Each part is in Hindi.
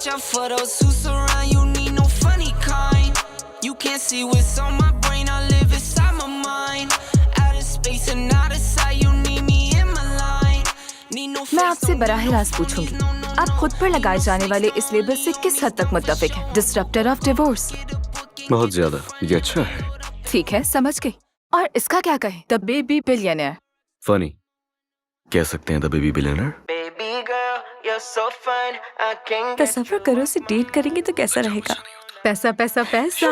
Watch out for those who surround you, need no funny kind. You can't see what's on my brain, I live inside my mind. Out of space and out of sight, you need me in my line. Need no मैं आपसे बराह रास्त पूछूंगी, आप खुद पर लगाए जाने वाले इस लेबल से किस हद तक मुत्तफिक हैं? Disruptor of divorce. बहुत ज्यादा। ये अच्छा है। ठीक है, समझ गई। और इसका क्या कहें? The baby billionaire. फनी कह सकते हैं, द बेबी बिलियनर। तसव्वुर करो उसे डेट करेंगे तो कैसा रहेगा? पैसा पैसा पैसा।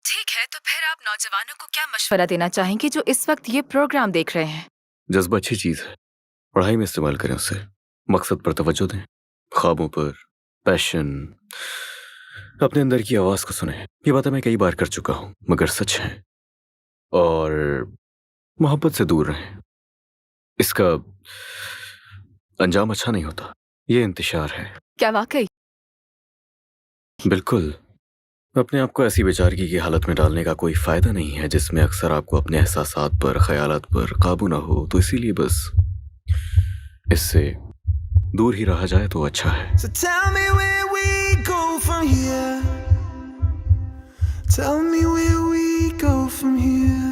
ठीक है, तो फिर आप नौजवानों को क्या मशवरा देना चाहेंगे जो इस वक्त ये प्रोग्राम देख रहे हैं? जज्बा अच्छी चीज है, पढ़ाई में इस्तेमाल करें उसे, मकसद पर तवज्जो दें, ख्वाबों पर, पैशन, अपने अंदर की आवाज को सुने। ये बातें मैं कई बार कर चुका हूं मगर सच है। और मोहब्बत से दूर रहें, इसका अंजाम अच्छा नहीं होता। ये इंतशार है। क्या वाकई? बिल्कुल। अपने आप को ऐसी बेचारगी की हालत में डालने का कोई फायदा नहीं है जिसमें अक्सर आपको अपने एहसासात पर, ख्यालात पर काबू ना हो। तो इसीलिए बस इससे दूर ही रहा जाए तो अच्छा है। So tell me where we go from here. Tell me where we go from here.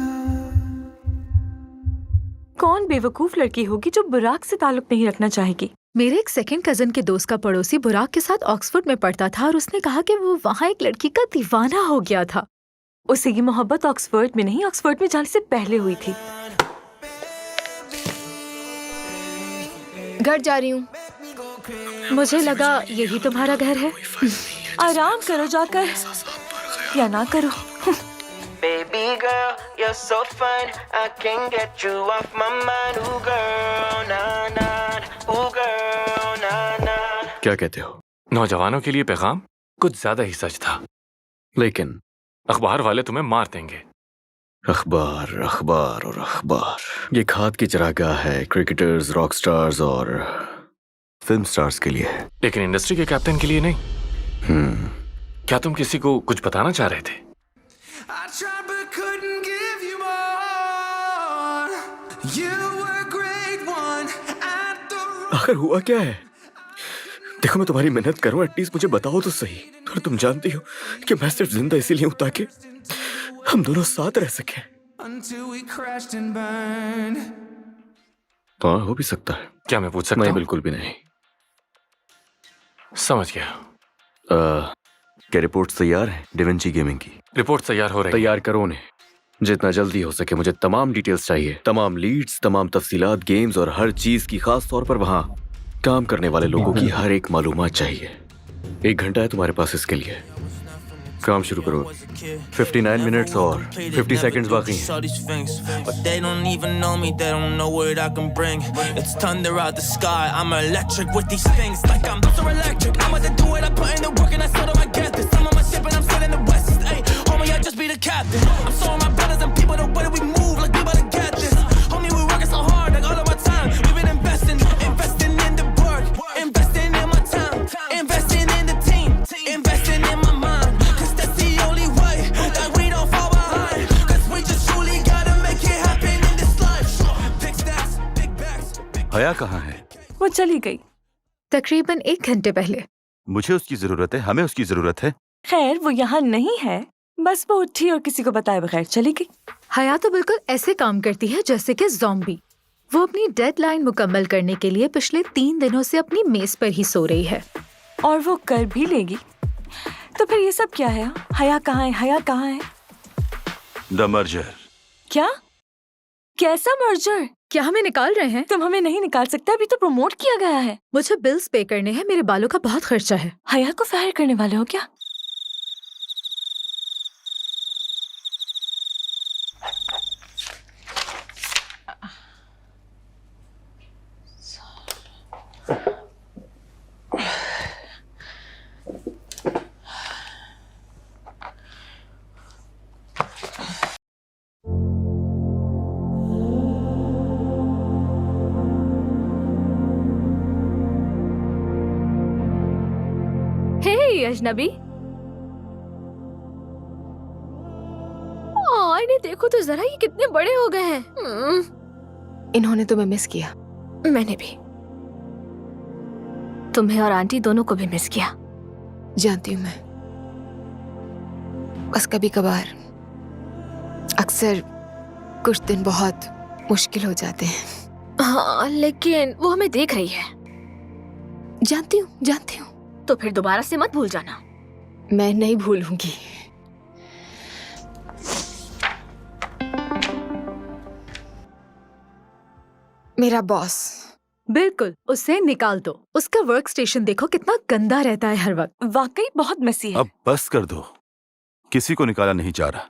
कौन बेवकूफ लड़की होगी जो बुराक से ताल्लुक नहीं रखना चाहेगी? मेरे एक सेकंड कजन के दोस्त का पड़ोसी बुराक के साथ ऑक्सफोर्ड में पढ़ता था और उसने कहा कि वो वहाँ एक लड़की का दीवाना हो गया था। उसे ये मोहब्बत ऑक्सफोर्ड में नहीं, ऑक्सफोर्ड में जाने से पहले हुई थी। घर जा रही हूँ। मुझे लगा यही तुम्हारा घर है। आराम करो जाकर, या ना करो। Baby girl, you're so fine. I can't get you off my mind. Ooh girl, nah nah. Ooh girl, nah nah. क्या कहते हो? नौजवानों के लिए पैगाम कुछ ज्यादा ही सच था, लेकिन अखबार वाले तुम्हें मार देंगे। अखबार अखबार और अखबार, ये खाद की चरागाह है क्रिकेटर्स, रॉक स्टार्स और फिल्म स्टार्स के लिए। लेकिन इंडस्ट्री के कैप्टन के लिए नहीं। क्या तुम किसी को कुछ बताना चाह रहे थे? I tried but couldn't give you more. You were a great one at the आखिर हुआ क्या है? देखो, मैं तुम्हारी मेहनत करूं, एटलीस्ट मुझे बताओ तो सही। और तुम जानती हो कि मैं सिर्फ जिंदा इसीलिए हूं ताकि हम दोनों साथ रह सकें। until we crashed and burned. हाँ, हो भी सकता है। क्या मैं पूछ सकता नहीं, हूँ? बिल्कुल भी नहीं। समझ गया। क्या रिपोर्ट्स तैयार हैं डिविंची गेमिंग की? रिपोर्ट तैयार हो रही है। तैयार करो उन्हें, जितना जल्दी हो सके। मुझे तमाम डिटेल्स चाहिए, तमाम लीड्स, तमाम तफसीलात, गेम्स और हर चीज की, खास तौर पर वहाँ काम करने वाले लोगों की हर एक मालूमात चाहिए। 1 घंटा है तुम्हारे पास इसके लिए। काम शुरू करो। 59 मिनट्स और 50 सेकंड्स बाकी हैं। But they don't even know me, they don't know what I can bring. It's thunder out the sky, I'm electric with these things. Like I'm so electric, I'm about to do it, I put in the work and I still don't get this. I'm on my ship and I'm still in the west. Ay, homie, I just be the captain. I'm showing my brothers and people the way that we move, like we about to get this. Homie, we working so hard, like all of my time. We've been investing in the work, investing in my time, investing in the team, investing in my mind. Cause that's the only way that we don't fall behind. Cause we just truly gotta make it happen in this life. Big stacks, big bags, big हया कहाँ है? वो चली गई तकरीबन 1 घंटे पहले। मुझे उसकी जरूरत है, हमें उसकी जरूरत है। खैर, वो यहाँ नहीं है, बस वो उठी और किसी को बताए बगैर चली गई। हया तो बिल्कुल ऐसे काम करती है जैसे कि ज़ॉम्बी। वो अपनी डेडलाइन मुकम्मल करने के लिए पिछले 3 दिनों से अपनी मेज पर ही सो रही है, और वो कर भी लेगी। तो फिर ये सब क्या है? हया कहाँ है? हया कहाँ है? The merger. क्या? कैसा मर्जर? क्या हमें निकाल रहे हैं? तुम हमें नहीं निकाल सकते, अभी तो प्रमोट किया गया है। मुझे बिल्स पे करने हैं, मेरे बालों का बहुत खर्चा है। हया को फायर करने वाले हो क्या? अजनबी, इन्हें देखो तो जरा, ये कितने बड़े हो गए हैं। इन्होंने तुम्हें मिस किया। मैंने भी। तुम्हें और आंटी दोनों को भी मिस किया। जानती हूँ मैं, बस कभी कभार अक्सर कुछ दिन बहुत मुश्किल हो जाते हैं। हाँ, लेकिन वो हमें देख रही है। जानती हूँ। तो फिर दोबारा से मत भूल जाना। मैं नहीं भूलूंगी। मेरा बॉस। बिल्कुल, उसे निकाल दो। उसका वर्क स्टेशन देखो कितना गंदा रहता है हर वक्त। वाकई बहुत मेसी है। अब बस कर दो, किसी को निकाला नहीं जा रहा।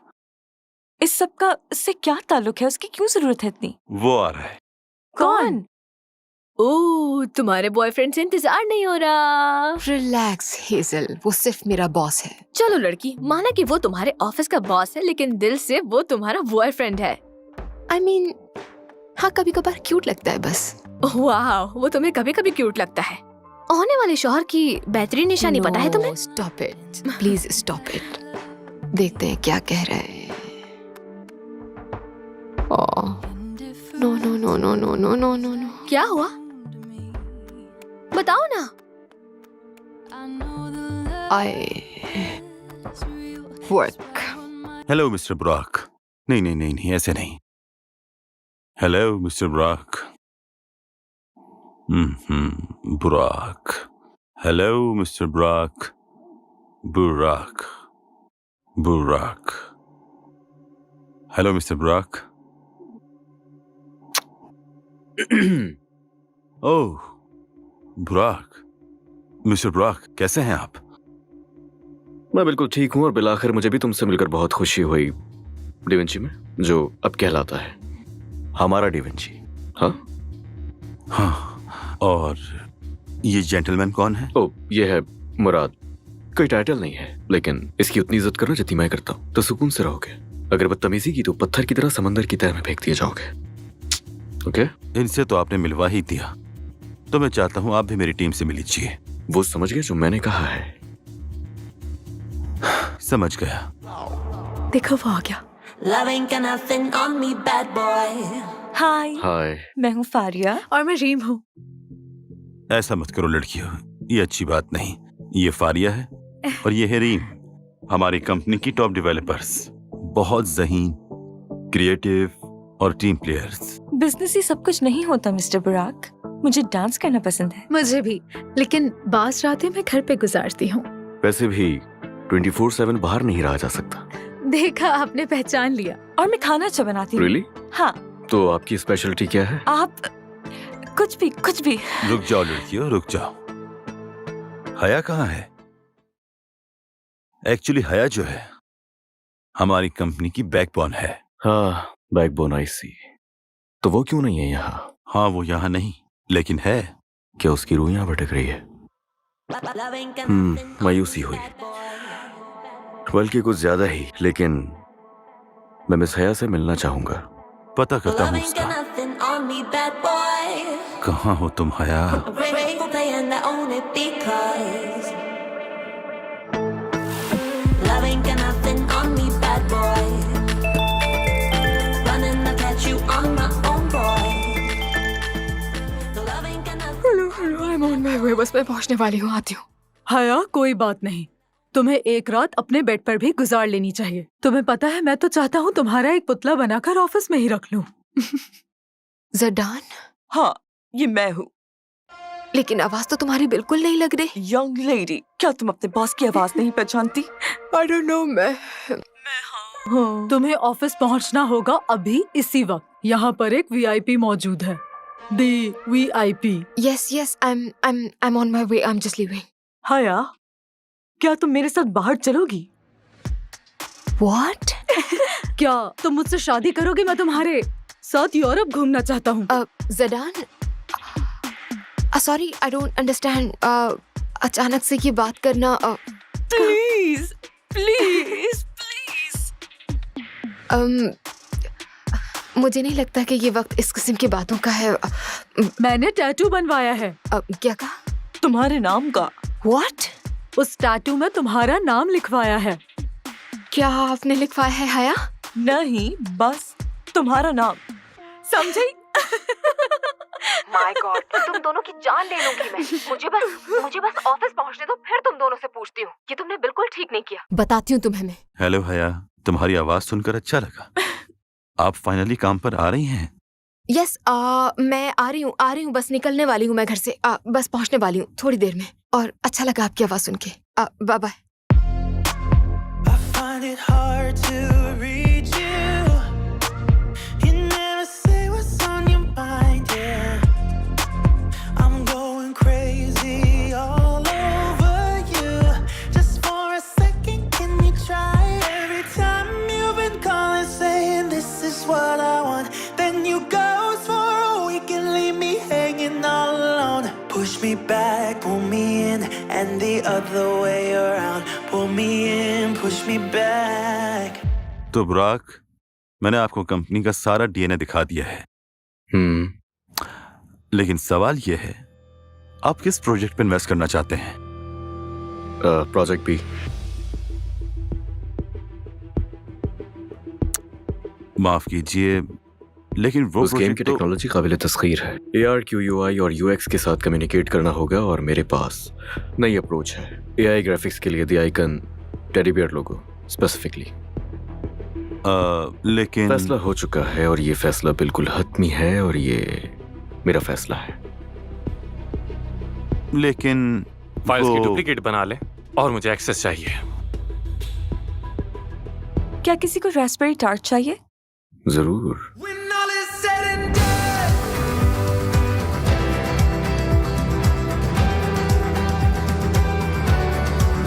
इस सब का इससे क्या ताल्लुक है? उसकी क्यों जरूरत है इतनी? वो आ रहा है। कौन? ओह, तुम्हारे बॉयफ्रेंड से इंतजार नहीं हो रहा। रिलैक्स हेजल, वो सिर्फ मेरा बॉस है। चलो लड़की, माना कि वो तुम्हारे ऑफिस का बॉस है, लेकिन दिल से वो तुम्हारा बॉयफ्रेंड है। I mean, हाँ, कभी कभार क्यूट लगता है बस। वाह, वो तुम्हें कभी कभी क्यूट लगता है। होने वाले शौहर की बेहतरीन निशानी पता है तुम्हें? Stop it, please stop it. देखते हैं क्या कह रहा है। No no no no no no no no no. क्या हुआ? बताओ ना। I work. Hello mister Burak. नहीं, ऐसे नहीं। Hello mister Burak. Burak. Hello mister Burak. Burak. Hello mister Burak. Oh Burak. Mister Burak, कैसे हैं आप? मैं बिल्कुल ठीक हूँ और बिलाखिर मुझे भी तुमसे मिलकर बहुत खुशी हुई डिविंची में, जो अब कहलाता है हमारा डिविंची। हाँ, और ये जेंटलमैन कौन है? ओ, ये है मुराद। कोई टाइटल नहीं है, लेकिन इसकी उतनी इज्जत करना जितनी मैं करता हूँ तो सुकून से रहोगे। अगर बदतमीजी की तो पत्थर की तरह समंदर की तह में फेंक दिए जाओगे। ओके? इनसे तो आपने मिलवा ही दिया, तो मैं चाहता हूँ आप भी मेरी टीम से मिल लीजिए। वो समझ गए जो मैंने कहा है? समझ गया। देखो वो आ गया। Love ain't got nothing on me, bad boy. हाय, हाय। मैं हूँ फारिया। और मैं रीम हूँ। ऐसा मत करो लड़कियों, ये अच्छी बात नहीं। ये फारिया है और ये है रीम, हमारी कंपनी की टॉप डेवलपर्स। बहुत ज़हीन, क्रिएटिव और टीम प्लेयर्स। बिजनेस ही सब कुछ नहीं होता मिस्टर बुराक। मुझे डांस करना पसंद है। मुझे भी, लेकिन बास रातें मैं घर पे गुजारती हूँ। वैसे भी 24/7 बाहर नहीं रहा जा सकता। देखा, आपने पहचान लिया। और मैं खाना अच्छा बनाती हूँ। Really? हाँ। तो आपकी स्पेशलिटी क्या है? आप कुछ भी। रुक जाओ लड़कियों, रुक जाओ। हया कहाँ है? एक्चुअली हया जो है हमारी कंपनी की बैकबोन है। हाँ, बैकबोन आई सी। तो वो क्यों नहीं है यहाँ? हाँ, वो यहाँ नहीं, लेकिन है। क्या उसकी रूह यहाँ भटक रही है? मायूसी हुई, बल्कि कुछ ज्यादा ही। लेकिन मैं मिस हया से मिलना चाहूंगा। पता करता हूँ उसका। कहाँ हो तुम हया? बस मैं पहुंचने वाली हूँ, आती हूँ। हया, कोई बात नहीं। तुम्हें एक रात अपने बेड पर भी गुजार लेनी चाहिए। तुम्हें पता है, मैं तो चाहता हूँ तुम्हारा एक पुतला बनाकर ऑफिस में ही रख लूं। जडान? हाँ, ये मैं हूँ। लेकिन आवाज तो तुम्हारी बिल्कुल नहीं लग रही। यंग लेडी, क्या तुम अपने बॉस की आवाज नहीं पहचानती? I don't know, मैं हाँ। तुम्हें ऑफिस पहुंचना होगा अभी, इसी वक्त। यहाँ पर एक VIP मौजूद है। दी VIP। Yes, I'm on my way. I'm just leaving. हया, क्या तुम मेरे साथ बाहर चलोगी? What? क्या तुम मुझसे शादी करोगे? मैं तुम्हारे साथ यूरोप घूमना चाहता हूँ। जडान, sorry, I don't understand. अचानक से ये बात करना। प्लीज। मुझे नहीं लगता कि ये वक्त इस किस्म की बातों का है। मैंने टैटू बनवाया है। क्या कहा? तुम्हारे नाम का। What? उस टैटू में तुम्हारा नाम लिखवाया है। क्या आपने लिखवाया है हया? नहीं, बस तुम्हारा नाम। समझी? माय गॉड, तुम दोनों की जान ले लूंगी मैं। मुझे बस ऑफिस पहुंचने दो, फिर तुम दोनों से पूछती हूँ। ये तुमने बिल्कुल ठीक नहीं किया। बताती हूँ तुम्हें मैं। हेलो हया, तुम्हारी आवाज सुनकर अच्छा लगा। आप फाइनली काम पर आ रही हैं? यस, मैं आ रही हूँ, बस निकलने वाली हूँ मैं घर से। बस पहुंचने वाली हूँ थोड़ी देर में। और अच्छा लगा आपकी आवाज सुन के। Bye bye. I find it hard to reach you. You never say what's on your mind, yeah. I'm going crazy all over you. Just for a second, can you try? Every time you've been calling, saying this is what I want, then you ghost for a week and leave me hanging all alone. Push me back, pull me in, and the other way around. Pull me in, push me back. तो बुराक, मैंने आपको कंपनी का सारा डीएनए दिखा दिया है। लेकिन सवाल ये है, आप किस प्रोजेक्ट पे इन्वेस्ट करना चाहते हैं? Project B. माफ कीजिए, लेकिन वो उस गेम प्रोजेक्ट की तो टेक्नोलॉजी काबिल तस्खीर है। AR, QUI और UX के साथ कम्युनिकेट करना होगा और मेरे पास नई अप्रोच है। AI ग्राफिक्स के लिए the icon teddy bear logo specifically. लेकिन फैसला हो चुका है और ये फैसला बिल्कुल हतमी है और ये मेरा फैसला है। लेकिन फाइल्स की वो- डुप्लीकेट बना ले और मुझे एक्सेस चाहिए। क्या किसी को रास्पबेरी टार्ट चाहिए? जरूर। When all is said and done,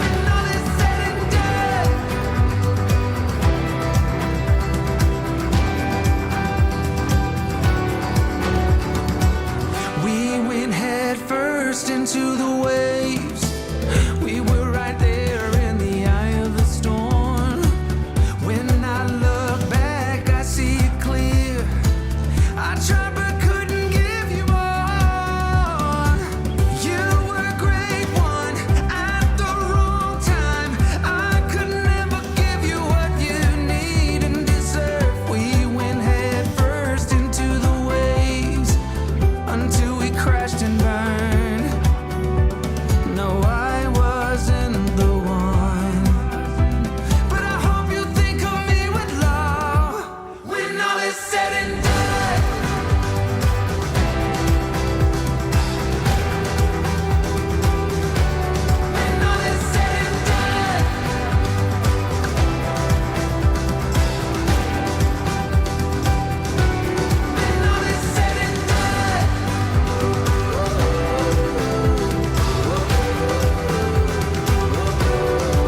when all is said and done, we went head first into the waves. We were right there in the eye of the storm. When I look back, I see it clear. I tried but couldn't give you more. You were a great one at the wrong time. I could never give you what you need and deserve. We went head first into the waves until we crashed and burned. No, I wasn't the one, but I hope you think of me with love when all is said and done. When all is said and done. When all is said and done.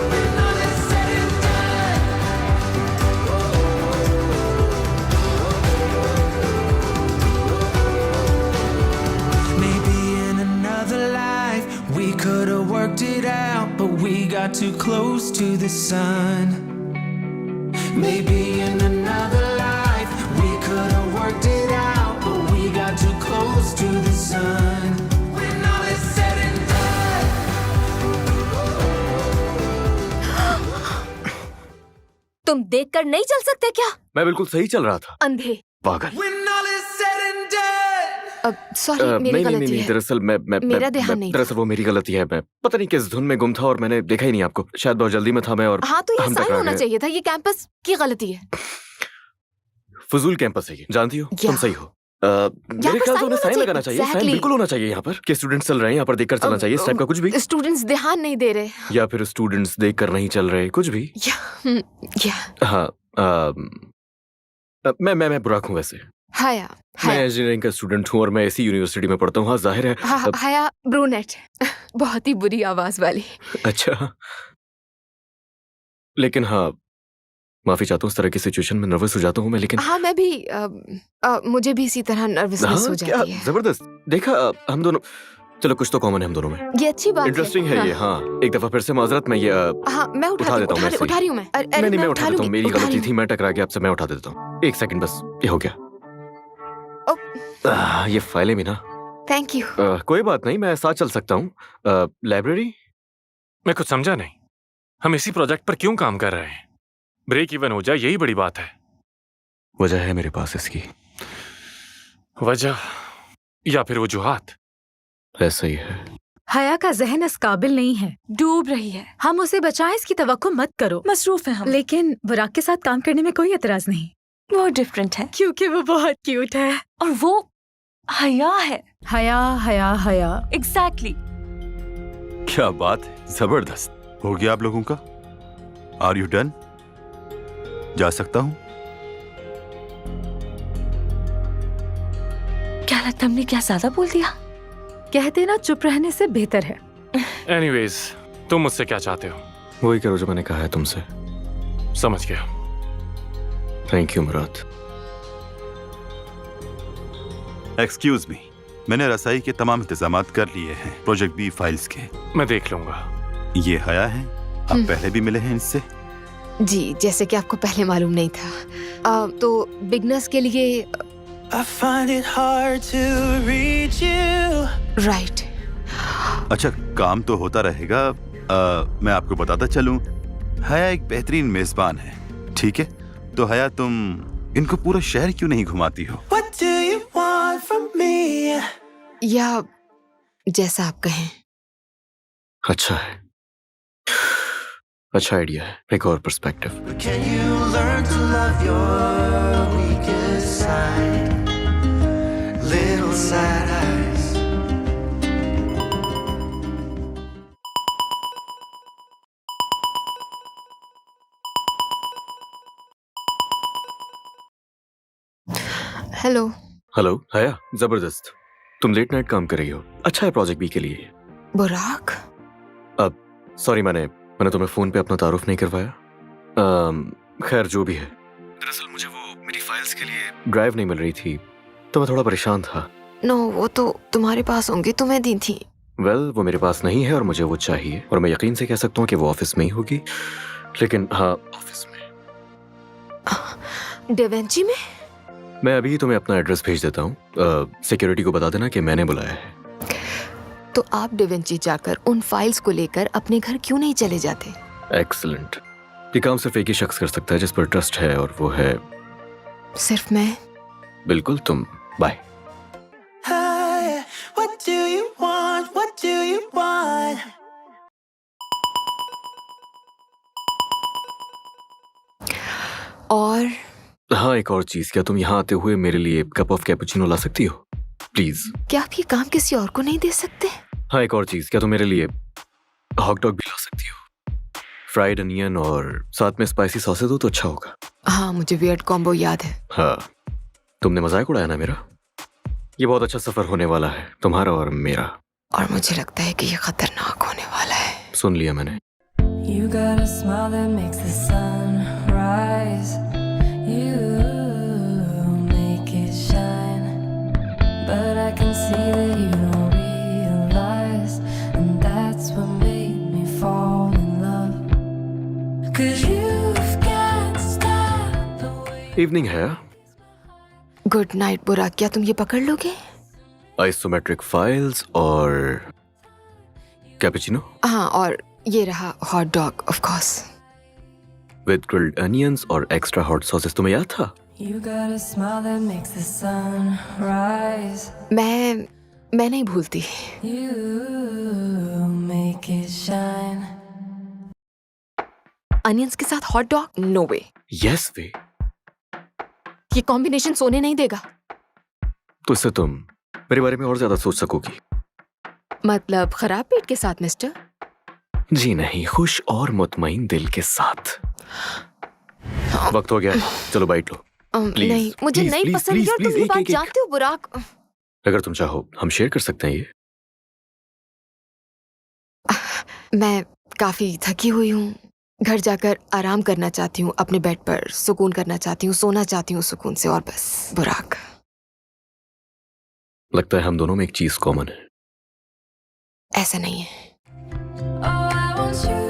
When all is said and done. Maybe in another life we could have worked it out, but we got too close to the sun. Maybe in another life we could have worked it out, but we got too close to the sun. When all is said and done. तुम देखकर नहीं चल सकते क्या? मैं बिल्कुल सही चल रहा था। अंधे। पागल। When all is said and done. Sorry, मेरी नहीं गलती नहीं, है। दरअसल मेरा ध्यान नहीं था। दरअसल वो मेरी गलती है। मैं पता नहीं किस धुन में गुम था और मैंने देखा ही नहीं आपको। शायद बहुत जल्दी में था मैं और हाँ, तो ये हम साइन टकरा होना गए। चाहिए था। ये कैंपस की गलती है। फजूल कैंपस है ये, जानती हो? या। तुम सही हो। मेरे पर ख्याल से sign उन्हें होना साइन चाहिए। लगाना चाहिए। Sign Exactly. बिल्कुल होना चाहिए यहाँ पर कि स्टूडेंट्स चल रहे हैं, यहाँ पर देखकर चलना चाहिए। इस टाइप का कुछ भी, स्टूडेंट्स ध्यान नहीं दे रहे। या फिर स्टूडेंट्स देखकर नहीं चल रहे, कुछ भी। या हाँ, मैं बुराक हूँ वैसे। हाया, मैं इंजीनियरिंग का स्टूडेंट हूँ और मैं इसी यूनिवर्सिटी में पढ़ता हूँ। हाँ, जाहिर है। हाया ब्रूनेट, बहुत ही बुरी आवाज वाली। अच्छा, लेकिन हाँ, माफी चाहता हूँ। इस तरह की सिचुएशन में नर्वस हो जाता हूँ मैं, लेकिन हाँ, मैं भी मुझे भी इसी तरह नर्वसनेस हो क्या जाती है। जबरदस्त। देखा, हम दोनों, चलो कुछ तो कॉमन है हम दोनों में। ये अच्छी बात इंटरेस्टिंग है ये। हाँ, एक दफा फिर से माजरत, मैं ये हाँ, मैं उठा देता हूँ। मैं उठा रही हूँ मैं। अरे, नहीं, मैं उठा देता हूँ। मेरी उठा गलती रही थी, मैं टकरा गया आपसे। मैं उठा देता हूँ। एक सेकंड बस, ये हो गया। ये फाइलें भी ना। Thank you. कोई बात नहीं, मैं साथ चल सकता हूँ। लाइब्रेरी? मैं कुछ समझा नहीं। हम इसी प्रोजेक्ट पर क्यों काम कर रहे हैं? ब्रेक इवन हो जाए, यही बड़ी बात है। वजह है मेरे पास इसकी। वजह? या फिर वजूहात? ऐसा ही है। हया का जहन इस काबिल नहीं है। डूब रही है। हम उसे बचाएं इसकी तवक्को मत करो। मसरूफ है हम। लेकिन बुराक के साथ काम करने में कोई एतराज नहीं, वो डिफरेंट है क्योंकि वो बहुत क्यूट है। और वो हया है। हया हया हया। एग्जैक्टली। क्या बात है, जबरदस्त। हो गया आप लोगों का? Are you done? जा सकता हूं? क्या लगता हमने क्या ज्यादा बोल दिया? कहते ना चुप रहने से बेहतर है। एनीवेज, तुम मुझसे क्या चाहते हो? वही करो जो मैंने कहा है तुमसे। समझ गया। Thank you Murad. Excuse me, मैंने रसाई के तमाम इंतजामात कर लिए हैं प्रोजेक्ट बी फाइल्स के। मैं देख लूंगा। ये हया है, आप पहले भी मिले हैं इनसे? जी, जैसे कि आपको पहले मालूम नहीं था। तो बिगनर्स के लिए I find it hard to reach you. Right. अच्छा, काम तो होता रहेगा। मैं आपको बताता चलूं, हया एक बेहतरीन मेजबान है, ठीक है? तो हया, तुम इनको पूरा शहर क्यों नहीं घुमाती हो? What do you want from me? या जैसा आप कहें। अच्छा है, अच्छा आइडिया है। एक और perspective. Can you learn to love your weakest side? Little sad eyes. Hello. Hello हया, जबरदस्त। तुम लेट नाइट काम कर रही हो। अच्छा है प्रोजेक्ट बी के लिए। बुराक। अब सॉरी, मैंने तुम्हें फोन पे अपना तारुफ नहीं करवाया। खैर जो भी है, दरअसल मुझे वो मेरी फाइल्स के लिए ड्राइव नहीं मिल रही थी, तो मैं थोड़ा परेशान था। नो, वो तो तुम्हारे पास होंगी, तुम्हें दी थी। वेल, वो मेरे पास नहीं है और मुझे वो चाहिए, और मैं यकीन से कह सकता हूँ कि वो ऑफिस में ही होगी। लेकिन हाँ, ऑफिस में। डेवेंची में? मैं अभी तुम्हें अपना एड्रेस भेज देता हूँ। सिक्योरिटी को बता देना कि मैंने बुलाया है। तो आप डेवेंची जाकर उन फाइल्स को लेकर अपने घर क्यों नहीं चले जाते? एक्सीलेंट। ये काम सिर्फ एक ही शख्स कर सकता है जिस पर ट्रस्ट है, और वो है सिर्फ मैं। बिल्कुल तुम। Bye. Hi, what do you want? What do you want? और हाँ, एक और चीज, क्या तुम यहाँ आते हुए मेरे लिए कप ऑफ कैपुचिनो ला सकती हो प्लीज? क्या आप ये काम किसी और को नहीं दे सकते? हाँ, एक और चीज, क्या तुम मेरे लिए हॉट डॉग भी ला सकती हो? फ्राइड अनियन और साथ में स्पाइसी सॉस दो तो अच्छा होगा। हाँ, मुझे वियर्ड कॉम्बो याद है। हाँ, तुमने मजाक उड़ाया ना मेरा। ये बहुत अच्छा सफर होने वाला है, तुम्हारा और मेरा। और मुझे लगता है कि ये खतरनाक होने वाला है। सुन लिया मैंने। You got a smile that makes the sun rise. You make it shine. But I can see that you don't realize. And that's what made me fall in love. 'Cause you've got style the way. Evening है। गुड नाइट बुराक, क्या तुम ये पकड़ लोगे? आइसोमेट्रिक फाइल्स और कैपुचिनो हाँ, और ये रहा hot dog of course. With grilled onions और एक्स्ट्रा हॉट सॉसेस। तुम्हें याद था? You got a smile that makes the sun rise. मैं नहीं भूलती। You make it shine. Onions के साथ हॉट डॉग? नो वे। यस वे। ये कॉम्बिनेशन सोने नहीं देगा। तो इससे तुम मेरे बारे में और ज्यादा सोच सकोगी। मतलब खराब पेट के साथ मिस्टर? जी नहीं, खुश और मुतमईन दिल के साथ। वक्त हो गया, चलो बाइट लो। Please, नहीं, मुझे please, नहीं please, पसंद please, यार, तुम please, ये एक, बात एक, एक। जानते हो बुराक। अगर तुम चाहो हम शेयर कर सकते हैं ये। मैं काफी थकी हुई हूँ, घर जाकर आराम करना चाहती हूँ, अपने बेड पर सुकून करना चाहती हूँ, सोना चाहती हूँ सुकून से, और बस। बुराक, लगता है हम दोनों में एक चीज कॉमन है। ऐसा नहीं है। Oh, I want you.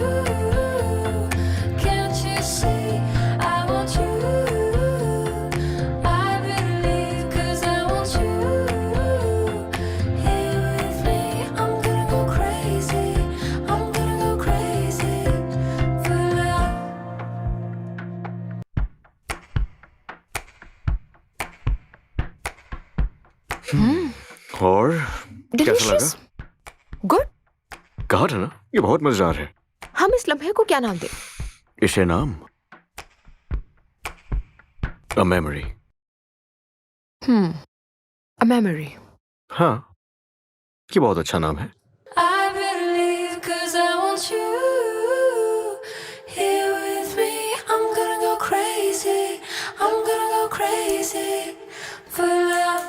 Can't you see? I want you. I believe 'cause I want you. Here with me, I'm gonna go crazy. I'm gonna go crazy for love. और कैसा लगा? Delicious, good. कहा था ना, ये बहुत मजेदार है। हम इस लम्हे को क्या नाम दें? इसे नाम अ मेमोरी। A memory. हाँ, ये बहुत अच्छा नाम है। I better leave 'cause I want you here with me. I'm gonna go crazy. I'm gonna go crazy for love.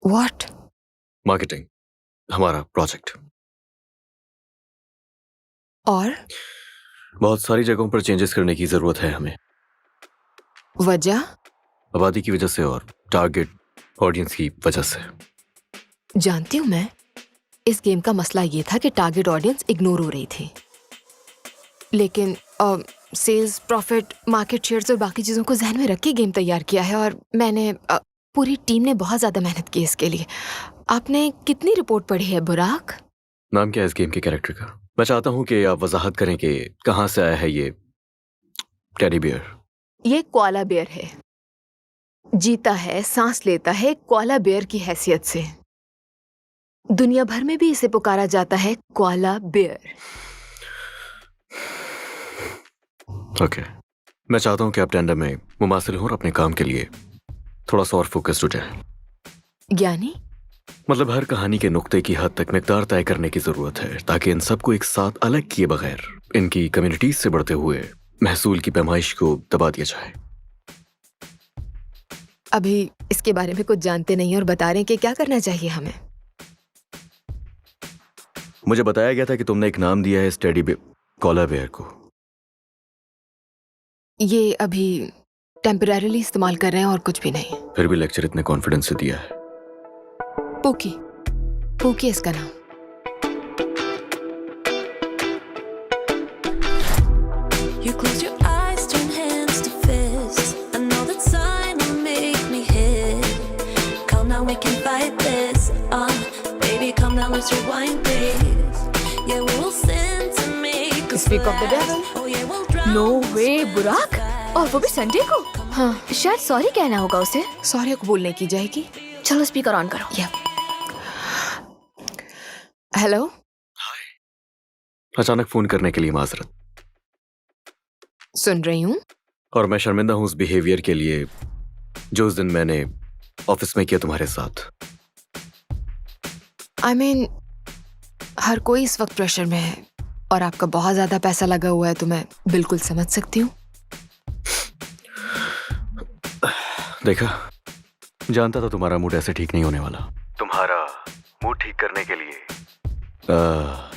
What? Marketing, हमारा प्रोजेक्ट। और बहुत सारी जगहों पर चेंजेस करने की जरूरत है हमें। वजह? आबादी की वजह से और टारगेट ऑडियंस की वजह से। जानती हूँ मैं, इस गेम का मसला ये था कि टारगेट ऑडियंस इग्नोर हो रही थी, लेकिन सेल्स, प्रॉफिट, मार्केट शेयर्स और बाकी चीज़ों को ध्यान में रख के गेम तैयार किया है। और मैंने पूरी टीम ने बहुत ज़्यादा मेहनत की इसके लिए। आपने कितनी रिपोर्ट पढ़ी है बुराक? नाम क्या है इस गेम के कैरेक्टर का? मैं चाहता हूँ कि आप वजाहत करें कि कहाँ से आया है ये टेडी बियर। ये कोआला बेयर है, जीता है, सांस लेता है कोआला बेयर की हैसियत से। दुनिया भर में भी इसे पुकारा जाता है कोआला बेयर। ओके, मैं चाहता हूँ कि आप टेंडर में मुमासिल हो और अपने काम के लिए थोड़ा सा और फोकस्ड हो जाए। यानी? मतलब हर कहानी के नुक्ते की हद तक मिकदार तय करने की जरूरत है, ताकि इन सबको एक साथ अलग किए बगैर इनकी कम्युनिटीज से बढ़ते हुए महसूल की पैमाइश को दबा दिया जाए। अभी इसके बारे में कुछ जानते नहीं और बता रहे हैं कि क्या करना चाहिए हमें। मुझे बताया गया था कि तुमने एक नाम दिया है इस टेडी कोआला बेयर को। ये अभी टेम्परेरीली इस्तेमाल कर रहे हैं और कुछ भी नहीं। फिर भी लेक्चर इतने कॉन्फिडेंस से दिया है। पूकी, पूकी इसका नाम। You close your eyes, turn hands to fists. I know that sign will make me hit. Come now, we can fight this. Baby, come now, let's rewind this. Yeah, we'll sin to make us Speak of the devil. Oh yeah, we'll drown. No way Burak, और वो भी संडे को। हाँ, शायद सॉरी कहना होगा उसे। सॉरी कबूल नहीं की जाएगी। चलो स्पीकर ऑन करो। या हेलो। अचानक फोन करने के लिए माजरत। सुन रही हूँ। और मैं शर्मिंदा हूँ उस बिहेवियर के लिए जो उस दिन मैंने ऑफिस में किया तुम्हारे साथ। I mean, हर कोई इस वक्त प्रेशर में है और आपका बहुत ज्यादा पैसा लगा हुआ है, तो मैं बिल्कुल समझ सकती हूँ। देखा, जानता था तुम्हारा मूड ऐसे ठीक नहीं होने वाला। तुम्हारा मूड ठीक करने के लिए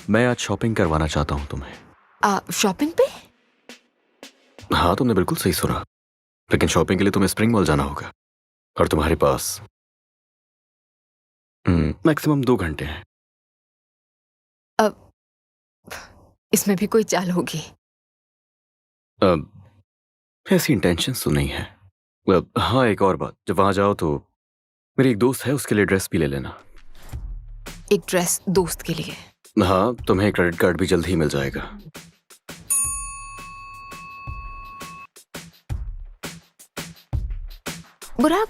मैं आज शॉपिंग करवाना चाहता हूँ तुम्हें। शॉपिंग पे? हाँ, तुमने बिल्कुल सही सुना, लेकिन शॉपिंग के लिए तुम्हें स्प्रिंग मॉल जाना होगा और तुम्हारे पास मैक्सिमम 2 घंटे हैं। अब इसमें भी कोई चाल होगी? ऐसी इंटेंशंस तो नहीं है। हाँ, एक और बात, जब वहां जाओ तो मेरी एक दोस्त है, उसके लिए ड्रेस भी ले लेना। एक ड्रेस दोस्त के लिए? हाँ, तुम्हें क्रेडिट कार्ड भी जल्द ही मिल जाएगा। बुराक,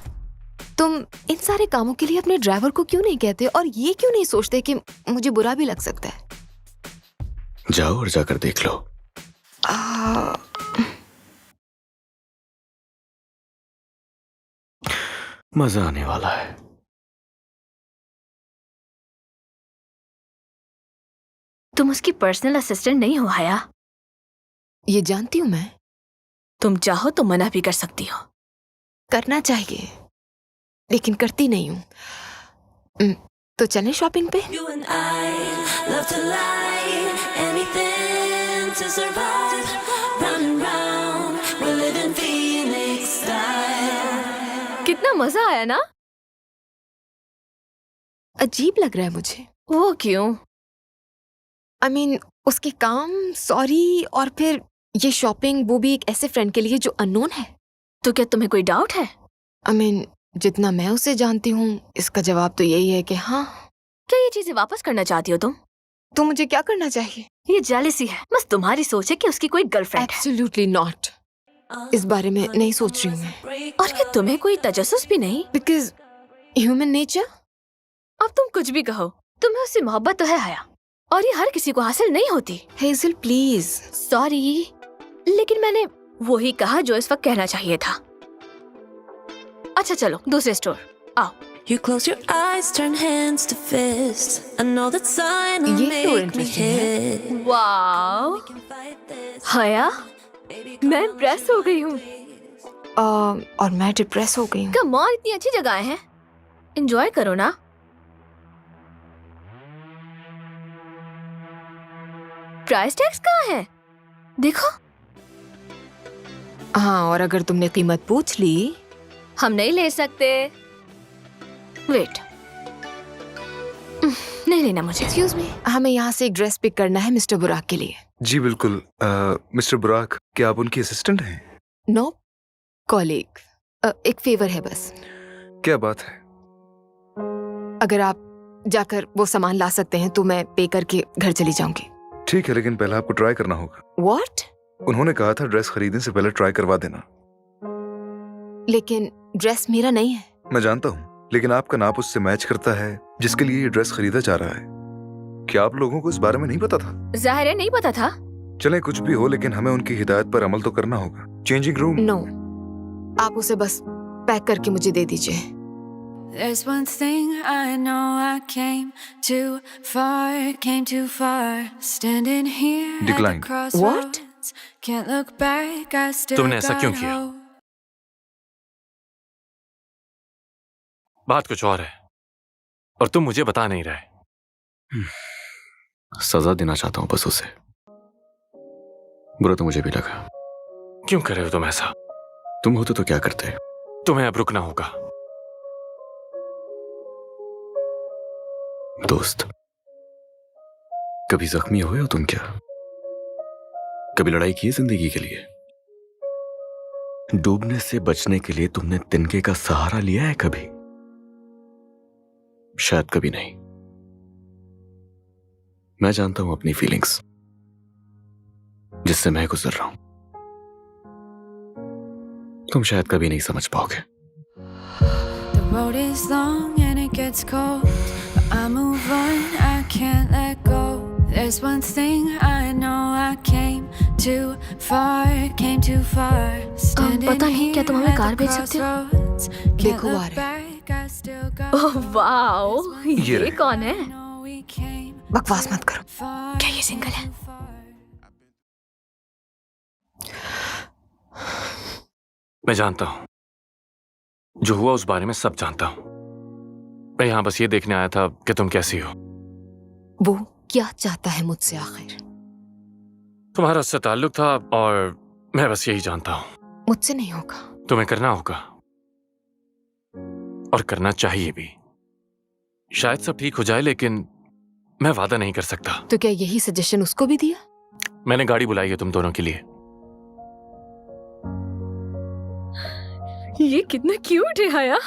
तुम इन सारे कामों के लिए अपने ड्राइवर को क्यों नहीं कहते और ये क्यों नहीं सोचते कि मुझे बुरा भी लग सकता है? जाओ और जाकर देख लो। मजा आने वाला है। तुम उसकी पर्सनल असिस्टेंट नहीं हो हया। ये जानती हूँ मैं। तुम चाहो तो मना भी कर सकती हो। करना चाहिए, लेकिन करती नहीं हूँ। तो चलें शॉपिंग पे? You and I love to lie, anything to survive. Round and round, we're living Phoenix style. कितना मजा आया ना? अजीब लग रहा है मुझे। वो क्यों? I mean, उसके काम, सॉरी, और फिर ये शॉपिंग, वो भी एक ऐसे फ्रेंड के लिए जो अननोन है। तो क्या तुम्हें कोई डाउट है? I mean, जितना मैं उसे जानती हूँ, इसका जवाब तो यही है कि हाँ। क्या ये चीजें वापस करना चाहती हो तुम? तो मुझे क्या करना चाहिए? ये जेलसी है, बस तुम्हारी सोच है कि उसकी कोई गर्लफ्रेंड है। Absolutely not. इस बारे में नहीं सोच रही हूँ मैं। और क्या तुम्हें कोई तजस्सुस भी नहीं? Because human nature. अब तुम कुछ भी कहो, तुम्हें उससे मोहब्बत तो है हया, और ये हर किसी को हासिल नहीं होती। Hazel please. सॉरी, लेकिन मैंने वो ही कहा जो इस वक्त कहना चाहिए था। अच्छा चलो दूसरे स्टोर आओ। You close your eyes, turn hands to fists. I know that sign will ये तो make me interesting है। hit. वाओ हया, मैं इम्प्रेस हो गई हूँ। और मैं डिप्रेस हो गई हूँ। कम ऑन, इतनी अच्छी जगह है, एंजॉय करो ना। प्राइस टैग्स कहाँ है? देखो। हाँ, और अगर तुमने कीमत पूछ ली। हम नहीं ले सकते। वेट, नहीं लेना मुझे। एक्सक्यूज मी, हमें यहाँ से एक ड्रेस पिक करना है मिस्टर बुराक के लिए। जी बिल्कुल। मिस्टर बुराक, क्या आप उनकी असिस्टेंट हैं? No, colleague. एक फेवर है बस। क्या बात है? अगर आप जाकर वो सामान ला सकते हैं तो मैं पे करके घर चली जाऊंगी। ठीक है, लेकिन पहले आपको ट्राई करना होगा। व्हाट? उन्होंने कहा था ड्रेस खरीदने से पहले ट्राई करवा देना। लेकिन ड्रेस मेरा नहीं है। मैं जानता हूँ, लेकिन आपका नाप उससे मैच करता है जिसके लिए ये ड्रेस खरीदा जा रहा है। क्या आप लोगों को इस बारे में नहीं पता था? जाहिर है नहीं पता था। चले कुछ भी हो, लेकिन हमें उनकी हिदायत पर अमल तो करना होगा। Changing room. नो, आप उसे बस पैक करके मुझे दे दीजिए। There's one thing I know, I came too far, standing here at the Decline. crossroads. Can't look back, I still तुमने ऐसा क्यों got किया? hope. बात कुछ और है और तुम मुझे बता नहीं रहे। सजा देना चाहता हूं बस उसे। बुरा तो मुझे भी लगा। क्यों कर रहे हो तुम ऐसा? तुम होते तो क्या करते? तुम्हें अब रुकना होगा। दोस्त, कभी जख्मी हुए हो तुम क्या? कभी लड़ाई की है जिंदगी के लिए? डूबने से बचने के लिए तुमने तिनके का सहारा लिया है कभी? शायद कभी नहीं। मैं जानता हूं अपनी फीलिंग्स, जिससे मैं गुजर रहा हूं। तुम शायद कभी नहीं समझ पाओगे। The road is long and it gets cold, but I move on, I can't let go. There's one thing I know, I came too far, standing पता नहीं, क्या तुम हमें here कार at भेज the सकते हो? crossroads. Can't देखो आ look रहा है। back, I still got oh wow, ये रहे। कौन है? know we came बकवास मत करो। far. क्या ये सिंगल है? मैं जानता हूं, जो हुआ उस बारे में सब जानता हूं। मैं यहां बस ये देखने आया था कि तुम कैसी हो। वो क्या चाहता है मुझसे आखिर? तुम्हारा उससे ताल्लुक था और मैं बस यही जानता हूं। मुझसे नहीं होगा। तुम्हें करना होगा और करना चाहिए भी। शायद सब ठीक हो जाए, लेकिन मैं वादा नहीं कर सकता। तो क्या यही सजेशन उसको भी दिया? मैंने गाड़ी बुलाई है तुम दोनों के लिए। ये कितना क्यूट है हया।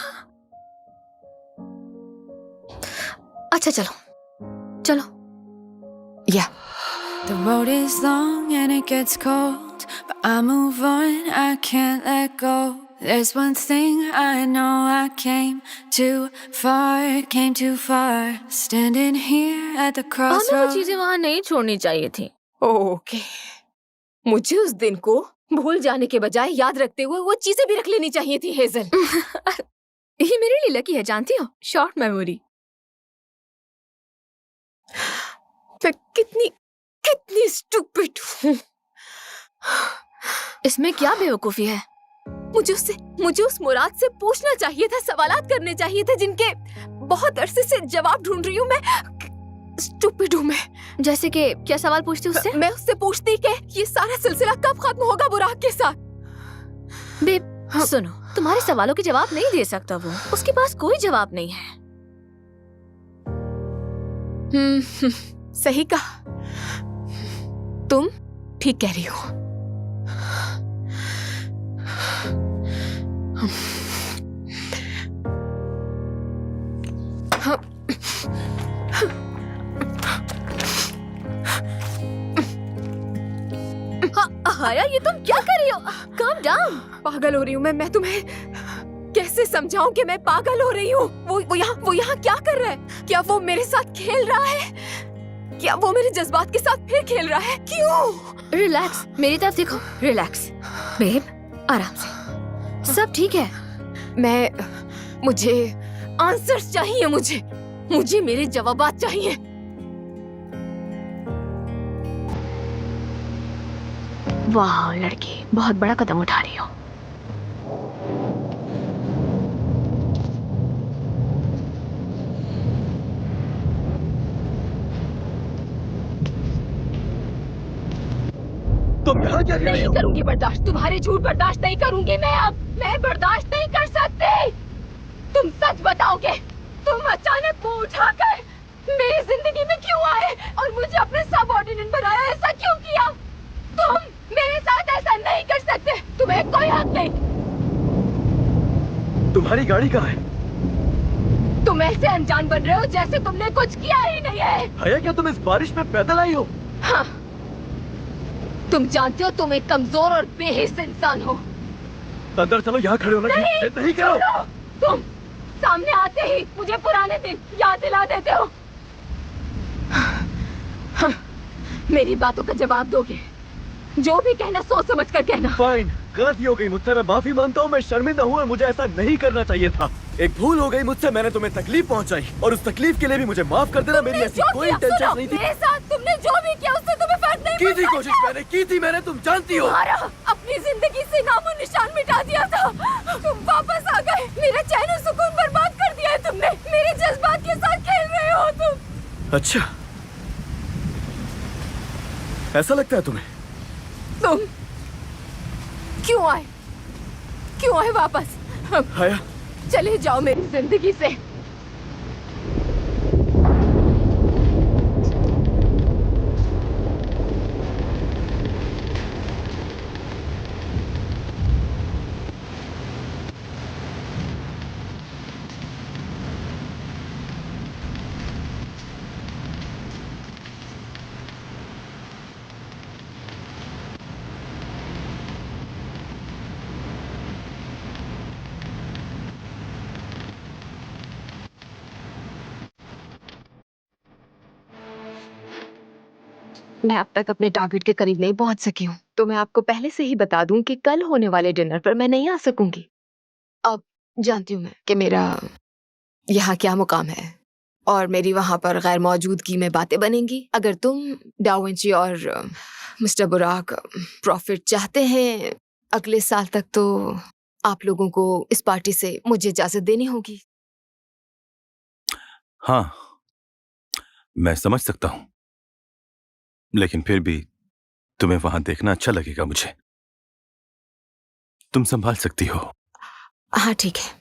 अच्छा चलो चलो। या The road is long and it gets cold, but I move on, I can't let go. There's one thing I know, I came too far, standing here at the हमें वो crossroads. चीजें वहां नहीं छोड़नी चाहिए थी। ओके, मुझे उस दिन को भूल जाने के बजाय याद रखते हुए वो चीजें भी रख लेनी चाहिए थी हेजल। ये मेरे लिए लकी है, जानती हो, शॉर्ट मेमोरी। मैं कितनी स्टूपिड हूँ। इसमें क्या बेवकूफी है? मुझे उस मुराद से पूछना चाहिए था, सवालात करने चाहिए थे जिनके बहुत अरसे से जवाब ढूंढ रही हूँ मैं। स्टूपिड हूँ मैं। जैसे कि क्या सवाल पूछती उससे? मैं उससे पूछती कि ये सारा सिलसिला कब खत्म होगा बुराक के साथ। बेब सुनो, तुम्हारे सवालों के जवाब नहीं दे सकता वो, उसके पास कोई जवाब नहीं है। सही कहा, तुम ठीक कह रही हो। हाया, ये तुम क्या कर रही हो? Calm down. पागल हो रही हूँ मैं तुम्हें कैसे समझाऊं कि मैं पागल हो रही हूँ? वो यहाँ क्या कर रहा है? क्या वो मेरे साथ खेल रहा है? क्या वो मेरे जज्बात के साथ फिर खेल रहा है? क्यों? रिलैक्स, मेरी तरफ देखो। रिलैक्स बेब, आराम से, सब ठीक है। मुझे आंसर्स चाहिए। मुझे मेरे जवाबात चाहिए। वाह लड़की, बहुत बड़ा कदम उठा रही हो। तुम यहाँ क्या कर रही नहीं हो? करूंगी बर्दाश्त, तुम्हारे झूठ बर्दाश्त नहीं करूंगी मैं। अब मैं बर्दाश्त नहीं कर सकती। तुम सच बताओगे? तुम अचानक मुंह उठाकर मेरी जिंदगी में क्यों आए और मुझे अपने सबऑर्डिनेट बनाया? ऐसा क्यों किया? तुम मेरे साथ ऐसा नहीं कर सकते। तुम्हें कोई हक नहीं। तुम्हारी गाड़ी कहाँ है? तुम ऐसे अनजान बन रहे हो जैसे तुमने कुछ किया ही नहीं है। हया, क्या तुम इस बारिश में पैदल आई हो? हाँ, तुम जानते हो तुम एक कमजोर और बेहिस इंसान हो। अंदर चलो, यहाँ खड़े होना नहीं करो। छोड़ो। तुम सामने आते ही मुझे पुराने दिन याद दिला देते हो। मेरी बातों का जवाब दोगे? जो भी कहना सोच समझ कर कहना। फाइन, गलती हो गई मुझसे, मैं माफी मांगता हूँ। मैं शर्मिंदा हूँ और मुझे ऐसा नहीं करना चाहिए था। एक भूल हो गई मुझसे, मैंने तुम्हें तकलीफ पहुंचाई और उस तकलीफ के लिए भी मुझे माफ कर देना। मेरी ऐसी कोई इंटेंशन नहीं थी। मेरे साथ तुमने जो भी किया उससे तुम्हें फर्क नहीं की थी पड़ता। कोशिश, मैंने की थी, तुम जानती हो। तुम्हारा अपनी जिंदगी से नामो निशान मिटा दिया था। तुम वापस आ गए, मेरा चैन और सुकून बर्बाद कर दिया है तुमने। मेरे जज्बात के साथ खेल रहे हो तुम। अच्छा, ऐसा लगता है तुम्हें? तुम क्यों आए वापस? हया, चले जाओ मेरी जिंदगी से। मैं अब तक अपने टारगेट के करीब नहीं पहुंच सकी हूँ, तो मैं आपको पहले से ही बता दूं कि कल होने वाले डिनर पर मैं नहीं आ सकूंगी। अब जानती हूँ मैं कि मेरा यहाँ क्या मुकाम है और मेरी वहां पर गैर मौजूदगी में बातें बनेंगी। अगर तुम, डा विंची और मिस्टर बुराक प्रॉफिट चाहते हैं अगले साल तक, तो आप लोगों को इस पार्टी से मुझे इजाजत देनी होगी। हाँ, मैं समझ सकता हूं, लेकिन फिर भी तुम्हें वहां देखना अच्छा लगेगा मुझे। तुम संभाल सकती हो। हाँ ठीक है।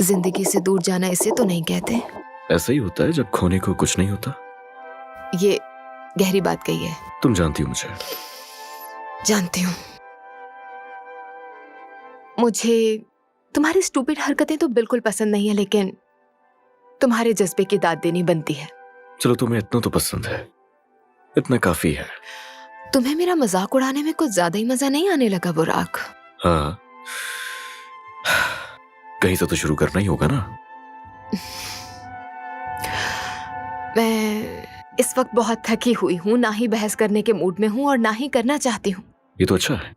जिंदगी से दूर जाना इसे तो नहीं कहते। ऐसा ही होता है जब खोने को कुछ नहीं होता। ये गहरी बात कही है। तुम जानती हो मुझे। जानती हूँ। मुझे तुम्हारी स्टूपिड हरकतें तो बिल्कुल पसंद नहीं है, लेकिन तुम्हारे जज्बे की दाद देनी बनती है। चलो, तुम्हें इतना तो पसंद है, इतना काफी है। तुम्हें मेरा मजाक उड़ाने में कुछ ज्यादा ही मजा नहीं आने लगा बुराक? हाँ, कहीं से तो शुरू करना ही होगा ना। मैं इस वक्त बहुत थकी हुई हूँ, ना ही बहस करने के मूड में हूँ और ना ही करना चाहती हूँ। ये तो अच्छा है,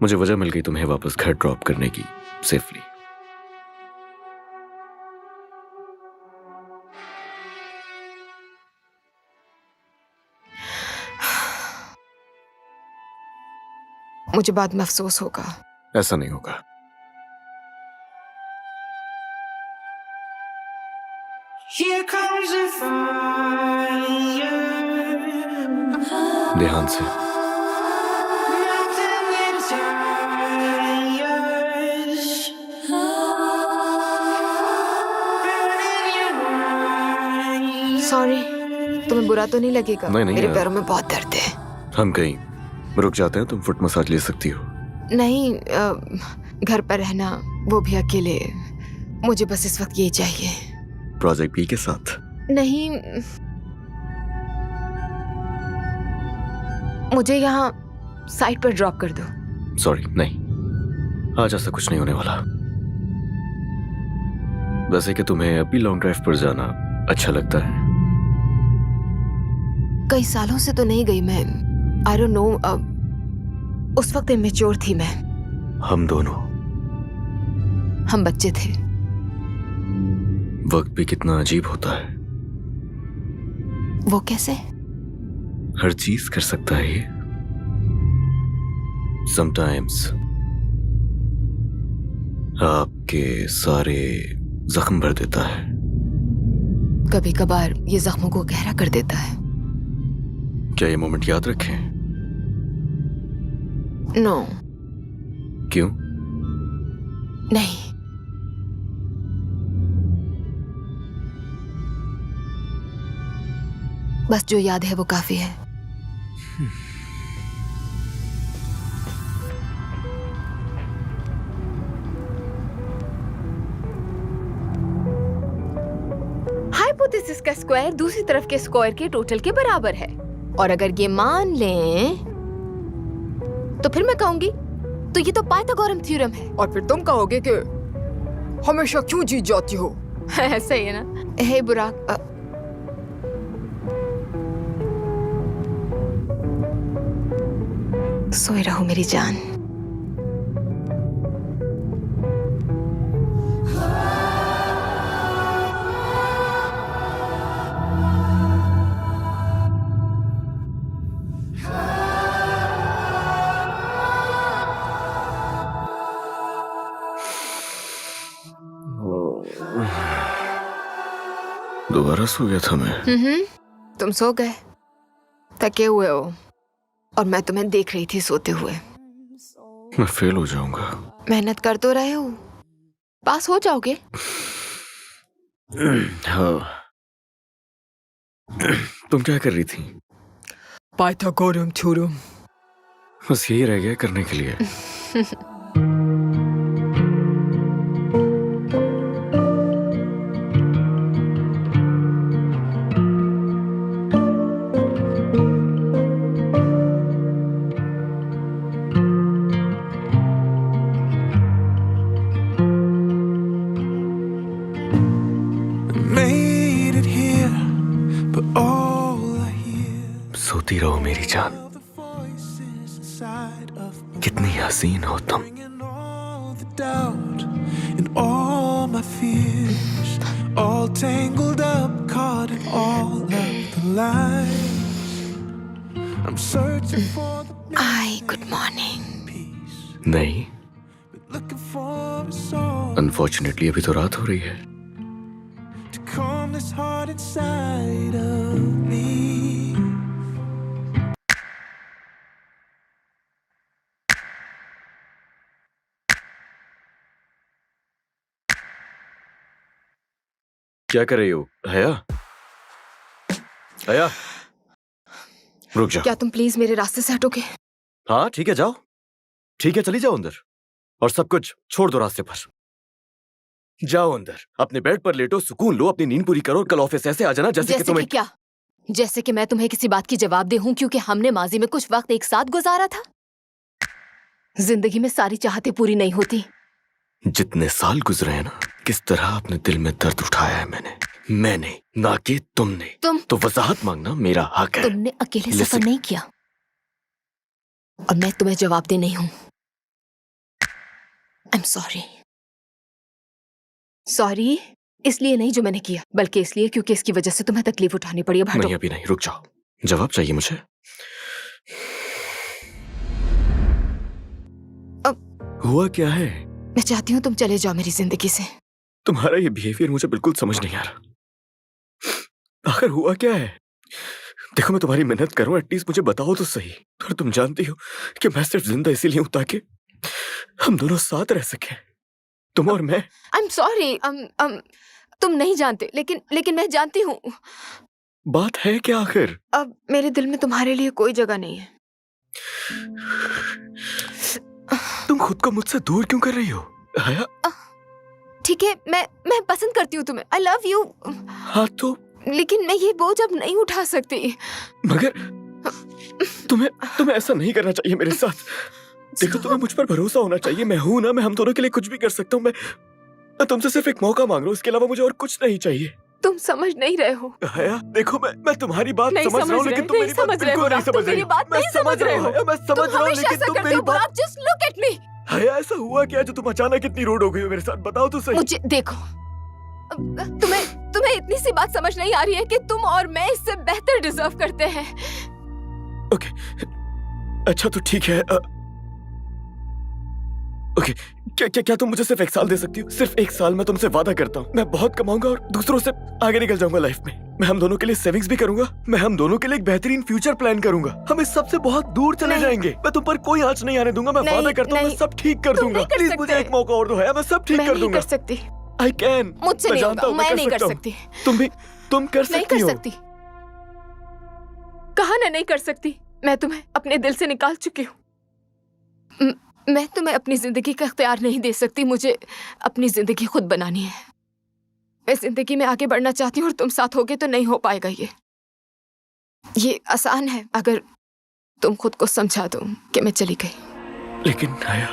मुझे वजह मिल गई तुम्हें वापस घर ड्रॉप करने की, सेफली। मुझे बाद में अफसोस होगा। ऐसा नहीं होगा। ध्यान से। बुरा तो नहीं लगेगा? नहीं, नहीं, मेरे यार। पैरों में बहुत दर्द है। हम कहीं रुक जाते हैं, तुम फुट मसाज ले सकती हो। नहीं, घर पर रहना, वो भी अकेले, मुझे बस इस वक्त यही चाहिए। प्रोजेक्ट बी के साथ। नहीं, मुझे यहाँ साइट पर ड्रॉप कर दो। सॉरी, नहीं, आज ऐसा कुछ नहीं होने वाला। वैसे कि तुम्हें अभी लॉन्ग ड्राइव पर जाना अच्छा लगता है। कई सालों से तो नहीं गई मैं। आई डोंट नो, उस वक्त इमेच्योर थी मैं। हम दोनों, हम बच्चे थे। वक्त भी कितना अजीब होता है। वो कैसे? हर चीज कर सकता है ये। समटाइम्स आपके सारे जख्म भर देता है। कभी कभार ये जख्मों को गहरा कर देता है। क्या ये मोमेंट याद रखें? नो। क्यों? नहीं। बस जो याद है वो काफी है। हाइपोथेसिस का स्क्वायर दूसरी तरफ के स्क्वायर के टोटल के बराबर है, और अगर ये मान लें तो फिर मैं कहूंगी तो ये तो पाइथागोरम थ्योरम है, और फिर तुम कहोगे कि हमेशा क्यों जीत जाती हो। ऐसा ही है ना? हे बुराक, सोए रहो मेरी जान। दोबारा सो गया था मैं। तुम सो गए, थके हुए हो, और मैं तुम्हें देख रही थी सोते हुए। मैं फेल हो जाऊंगा। मेहनत कर तो रहे हो, पास हो जाओगे। हाँ। तुम क्या कर रही थी? पाइथागोरम थ्योरम। बस यही रह गया करने के लिए। सोती रहो मेरी जान, कितनी हसीन हो तुम। आई गुड मॉर्निंग। नहीं, अनफॉर्चुनेटली अभी तो रात हो रही है। क्या कर रही हो हया? हया, रुक जाओ। क्या तुम प्लीज मेरे रास्ते से हटोगे? हाँ ठीक है, जाओ। ठीक है, चली जाओ अंदर, और सब कुछ छोड़ दो रास्ते पर। जाओ अंदर, अपने बेड पर लेटो, सुकून लो, अपनी नींद पूरी करो, और कल ऑफिस ऐसे आ जाना जैसे कि तुम्हें क्या? जैसे कि मैं तुम्हें किसी बात की जवाबदेह हूं क्योंकि हमने माजी में कुछ वक्त एक साथ गुजारा था। जिंदगी में सारी चाहतें पूरी नहीं होती। जितने साल गुजरे हैं ना, किस तरह अपने दिल में दर्द उठाया है मैंने, ना कि तुमने। तो वजाहत मांगना मेरा हक है। तुमने अकेले सफर नहीं किया, और मैं तुम्हें जवाबदेह नहीं हूं। I am sorry. सॉरी इसलिए नहीं जो मैंने किया, बल्कि इसलिए क्योंकि इसकी वजह से तुम्हें तकलीफ उठानी पड़ी। अब हटो। नहीं, अभी नहीं, रुक जाओ। जवाब चाहिए मुझे। अब हुआ क्या है? मैं चाहती हूँ तुम चले जाओ मेरी जिंदगी से। तुम्हारा ये बिहेवियर मुझे बिल्कुल समझ नहीं आ रहा। आखिर हुआ क्या है? देखो, मैं तुम्हारी मेहनत करूं, एटलीस्ट मुझे बताओ तो सही। और तुम जानती हो कि मैं सिर्फ जिंदा इसीलिए हूं ताकि हम दोनों साथ रह सकें, तुम और मैं। I am sorry. तुम नहीं जानते, लेकिन मैं जानती हूँ। बात है क्या आखिर? अब मेरे दिल में तुम्हारे लिए कोई जगह नहीं है। तुम खुद को मुझसे दूर क्यों कर रही हो हया? ठीक है, मैं पसंद करती हूँ तुम्हें, आई लव यू। हाँ तो लेकिन मैं ये बोझ अब नहीं उठा सकती। मगर तुम्हें ऐसा नहीं करना चाहिए मेरे साथ। देखो, तुम्हें मुझ पर भरोसा होना चाहिए। मैं हूं ना, मैं हम दोनों के लिए कुछ भी कर सकता हूँ। मैं तुमसे सिर्फ एक मौका मांग रहा हूँ, इसके अलावा मुझे और कुछ नहीं चाहिए। तुम समझ नहीं रहे हो। हया देखो, मैं तुम्हारी बात नहीं समझ रहा हूँ, लेकिन तुम मेरी बात बिल्कुल नहीं समझ रही। मैं समझ रहा हूँ, मैं समझ रहा हूँ, लेकिन तुम मेरी बात। Just look at me. हया ऐसा हुआ क्या जो तुम अचानक इतनी रूड हो गई हो मेरे साथ? बताओ तो सही। मुझे देखो, तुम्हें इतनी सी बात समझ नहीं आ रही है कि तुम और मैं इससे बेहतर डिजर्व करते हैं। ओके, अच्छा तो ठीक है। ओके, क्या तुम मुझे सिर्फ 1 साल दे सकती हो? सिर्फ 1 साल, मैं तुमसे वादा करता हूँ। मैं बहुत कमाऊंगा और दूसरों से आगे निकल जाऊंगा लाइफ में। मैं हम दोनों के लिए सेविंग्स भी करूंगा। मैं हम दोनों के लिए एक बेहतरीन फ्यूचर प्लान करूंगा। हम इस सब से बहुत दूर चले जाएंगे। मैं तुम पर कोई आंच नहीं आने दूंगा। मैं वादा करता हूँ, मैं सब ठीक कर दूंगा। प्लीज मुझे एक मौका और दो है, मैं सब ठीक कर दूंगा। कर सकती। I can. मुझसे नहीं होगा, मैं नहीं कर सकती। तुम कर सकती हो। कहा ना नहीं कर सकती। मैं तुम्हें अपने दिल से निकाल चुकी हूँ। मैं तुम्हें अपनी जिंदगी का इख्तियार नहीं दे सकती। मुझे अपनी जिंदगी खुद बनानी है। मैं जिंदगी में आगे बढ़ना चाहती हूँ और तुम साथ होगे तो नहीं हो पाएगा। ये आसान है अगर तुम खुद को समझा दो कि मैं चली गई। लेकिन हया,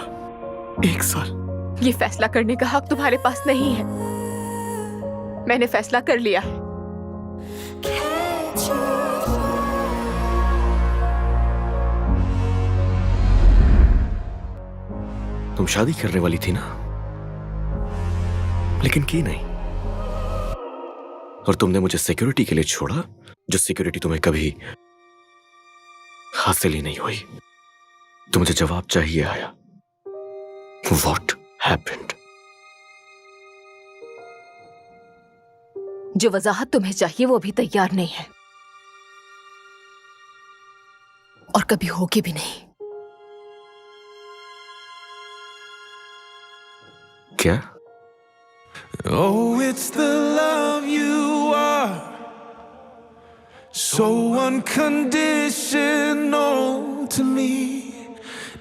1 साल। ये फैसला करने का हक तुम्हारे पास नहीं है। मैंने फैसला कर लिया है। तुम शादी करने वाली थी ना, लेकिन की नहीं। और तुमने मुझे सिक्योरिटी के लिए छोड़ा, जो सिक्योरिटी तुम्हें कभी हासिल ही नहीं हुई। तो मुझे जवाब चाहिए आया। What happened? जो वजाहत तुम्हें चाहिए वो अभी तैयार नहीं है और कभी होगी भी नहीं। क्या? Oh, it's the love you are, so unconditional to me,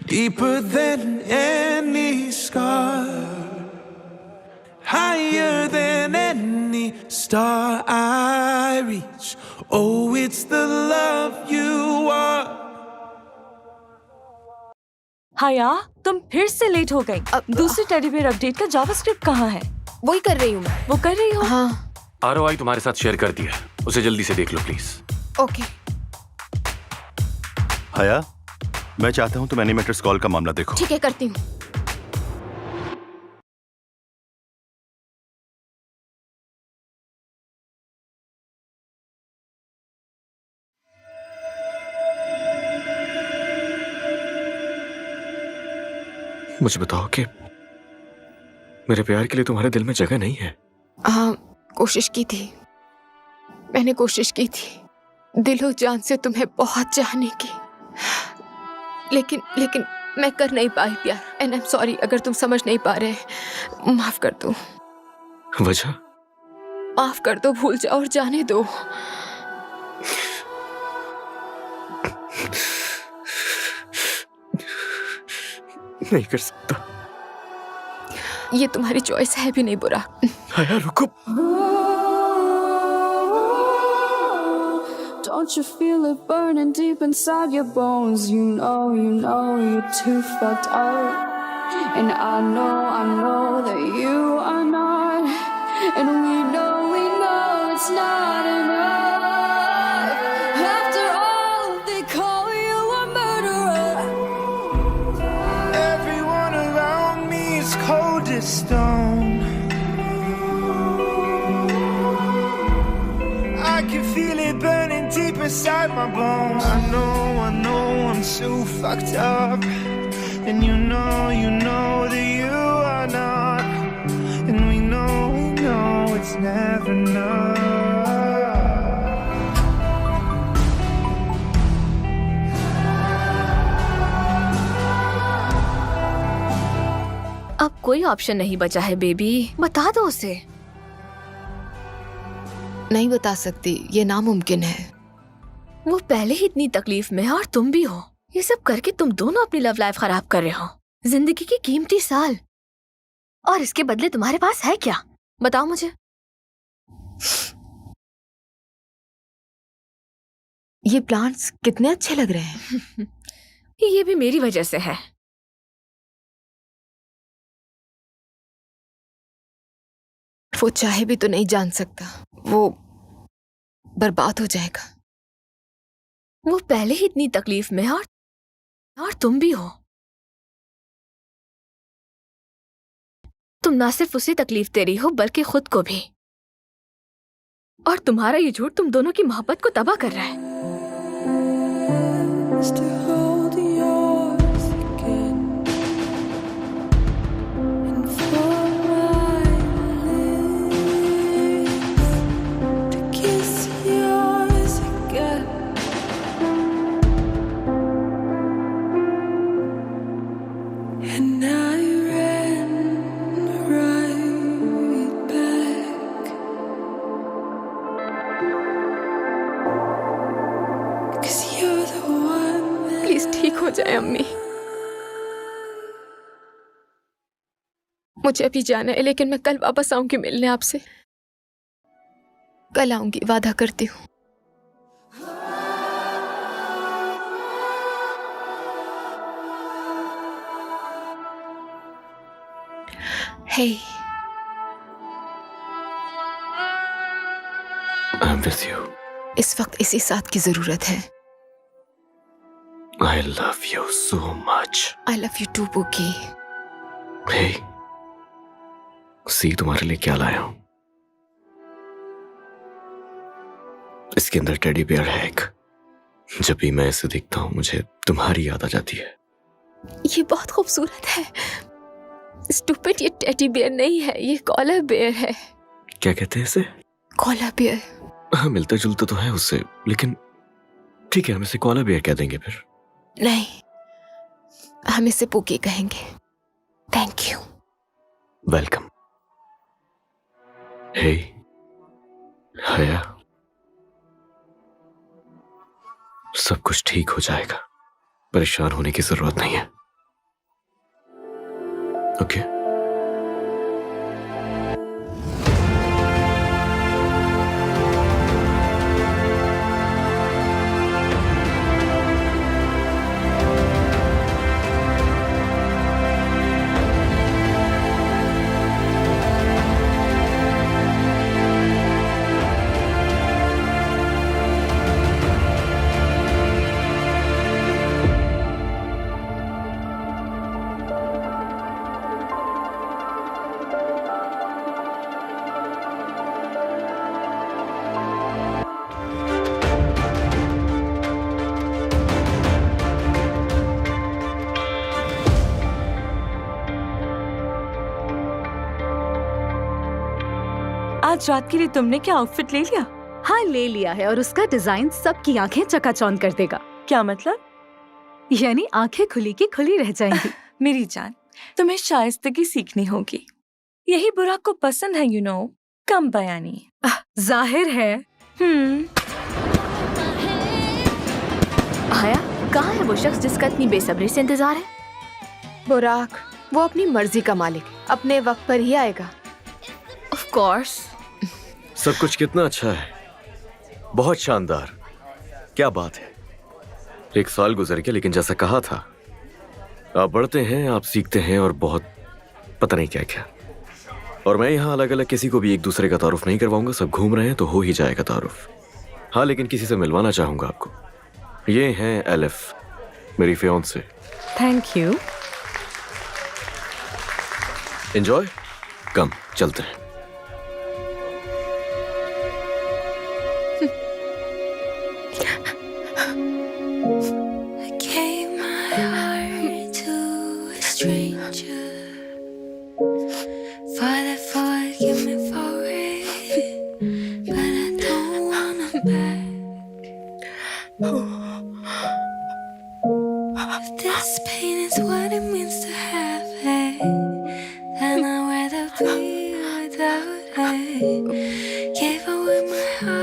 deeper than any scar, higher than any star I reach. Oh, it's the love you are. हया, तुम फिर से लेट हो गई। दूसरे टेडी बेयर अपडेट का जावास्क्रिप्ट कहाँ है? वही कर रही हूँ मैं। वो कर रही हो? हाँ। ROI तुम्हारे साथ शेयर कर दिया, उसे जल्दी से देख लो प्लीज। ओके। हया, मैं चाहता हूँ तुम एनिमेटर्स कॉल का मामला देखो। ठीक है, करती हूँ। मुझे बताओ कि मेरे प्यार के लिए तुम्हारे दिल में जगह नहीं है? हाँ, कोशिश की थी। मैंने कोशिश की थी दिलो जान से तुम्हें बहुत चाहने की, लेकिन मैं कर नहीं पाई प्यार। एंड आई एम सॉरी अगर तुम समझ नहीं पा रहे। माफ कर दो। वजह? माफ कर दो, भूल जाओ और जाने दो। नहीं कर सकता। ये तुम्हारी चॉइस है भी नहीं बुरा। हया रुको। Don't you feel it burning deep inside your bones? You know you're too fucked up. And I know that you are not. And we know it's not enough. After all, they call you a murderer. Everyone around me is cold as stone. I can feel it burning deep inside my bones. I know I'm so fucked up. And you know that you are not. And we know it's never enough. अब कोई ऑप्शन नहीं बचा है बेबी, बता दो उसे। नहीं बता सकती, ये नामुमकिन है। वो पहले ही इतनी तकलीफ में है और तुम भी हो। ये सब करके तुम दोनों अपनी लव लाइफ खराब कर रहे हो, जिंदगी की कीमती साल। और इसके बदले तुम्हारे पास है क्या? बताओ मुझे। ये प्लांट्स कितने अच्छे लग रहे हैं। ये भी मेरी वजह से है। वो चाहे भी तो नहीं जान सकता, वो बर्बाद हो जाएगा। वो पहले ही इतनी तकलीफ में है और तुम भी हो। तुम ना सिर्फ उसे तकलीफ दे रही हो बल्कि खुद को भी। और तुम्हारा ये झूठ तुम दोनों की मोहब्बत को तबाह कर रहा है। प्लीज ठीक हो जाए अम्मी। मुझे अभी जाना है, लेकिन मैं कल वापस आऊंगी मिलने आपसे। कल आऊंगी, वादा करती हूँ। हे, I'm with you. इस वक्त इसी साथ की जरूरत है। I love you so much. I love you too, बुकी। Hey, सी तुम्हारे लिए क्या लाया हूं। इसके अंदर टेडी बियर है एक। जब भी मैं इसे देखता हूं मुझे तुम्हारी याद आ जाती है। ये बहुत खूबसूरत है। स्टूपिड, ये टेडी बियर नहीं है, ये कॉलर बियर है। क्या कहते हैं इसे? Collar bear. हाँ, मिलता जुलता तो है उससे, लेकिन ठीक है, हम इसे कॉलर बियर कह देंगे फिर। नहीं, हम इसे पुकी कहेंगे। Thank you. वेलकम। हे हया, सब कुछ ठीक हो जाएगा, परेशान होने की जरूरत नहीं है। ओके? आज रात के लिए तुमने क्या आउटफिट ले लिया? हाँ, ले लिया है, और उसका डिजाइन सबकी आंखें चकाचौंध कर देगा। क्या मतलब? यानी आंखें खुली की खुली रह जाएंगी। मेरी जान, तुम्हें शाइस्तगी सीखनी होगी। यही बुराक को पसंद है, कम बयानी। जाहिर है। आया, कहाँ है वो शख्स जिसका इतनी बेसब्री से इंतजार है? बुराक, वो अपनी मर्जी का मालिक, अपने वक्त पर ही आएगा। Of course. सब कुछ कितना अच्छा है, बहुत शानदार। क्या बात है। 1 साल गुजर गया, लेकिन जैसा कहा था, आप बढ़ते हैं, आप सीखते हैं, और बहुत पता नहीं क्या क्या। और मैं यहाँ अलग अलग किसी को भी एक दूसरे का तारुफ नहीं करवाऊंगा। सब घूम रहे हैं तो हो ही जाएगा तारुफ। हाँ, लेकिन किसी से मिलवाना चाहूंगा आपको। ये हैं एलिफ, मेरी फियांसे। Thank you. एंजॉय। कम, चलते हैं। Gave away my heart.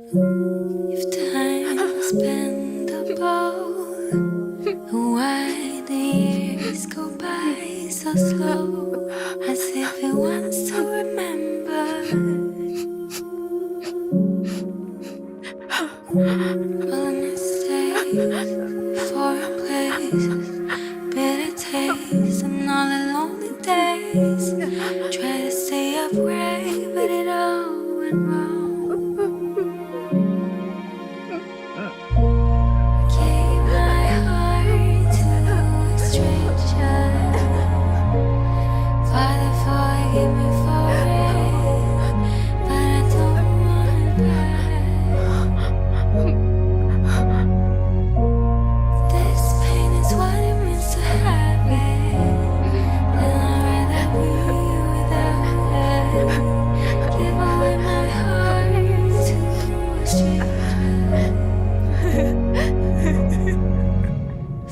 If time's bendable, why the years go by so slow, as if it wants to remember. All mistakes, foreign places, bitter taste, and all the lonely days. Try to stay upright, but it all went wrong. Gave my heart to a stranger. Father, forgive me for it, but I don't want it back. This pain is what it means to have it, and I'd rather be without it. Give away my heart to a stranger.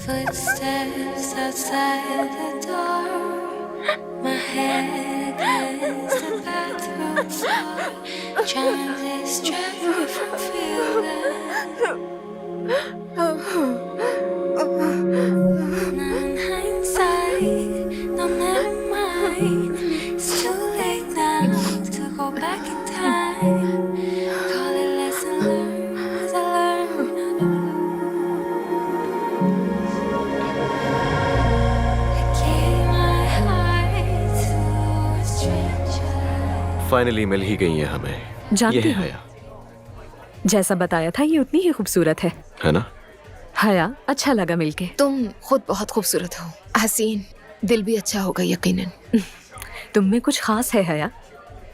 Footsteps outside the door, my head against the bathroom floor, trying to distract me from feeling. Now in hindsight, no, never mind. It's too late now to go back in time. Call it lesson learned, as I learned how to lose. I gave my heart to a stranger. Finally मिल ही गई है हमें। जानती ये है हूँ। हया, जैसा बताया था ये उतनी ही खूबसूरत है। है ना? हया, अच्छा लगा मिलके। तुम खुद बहुत खूबसूरत हो हसीन, दिल भी अच्छा होगा यकीनन। तुम में कुछ खास है हया,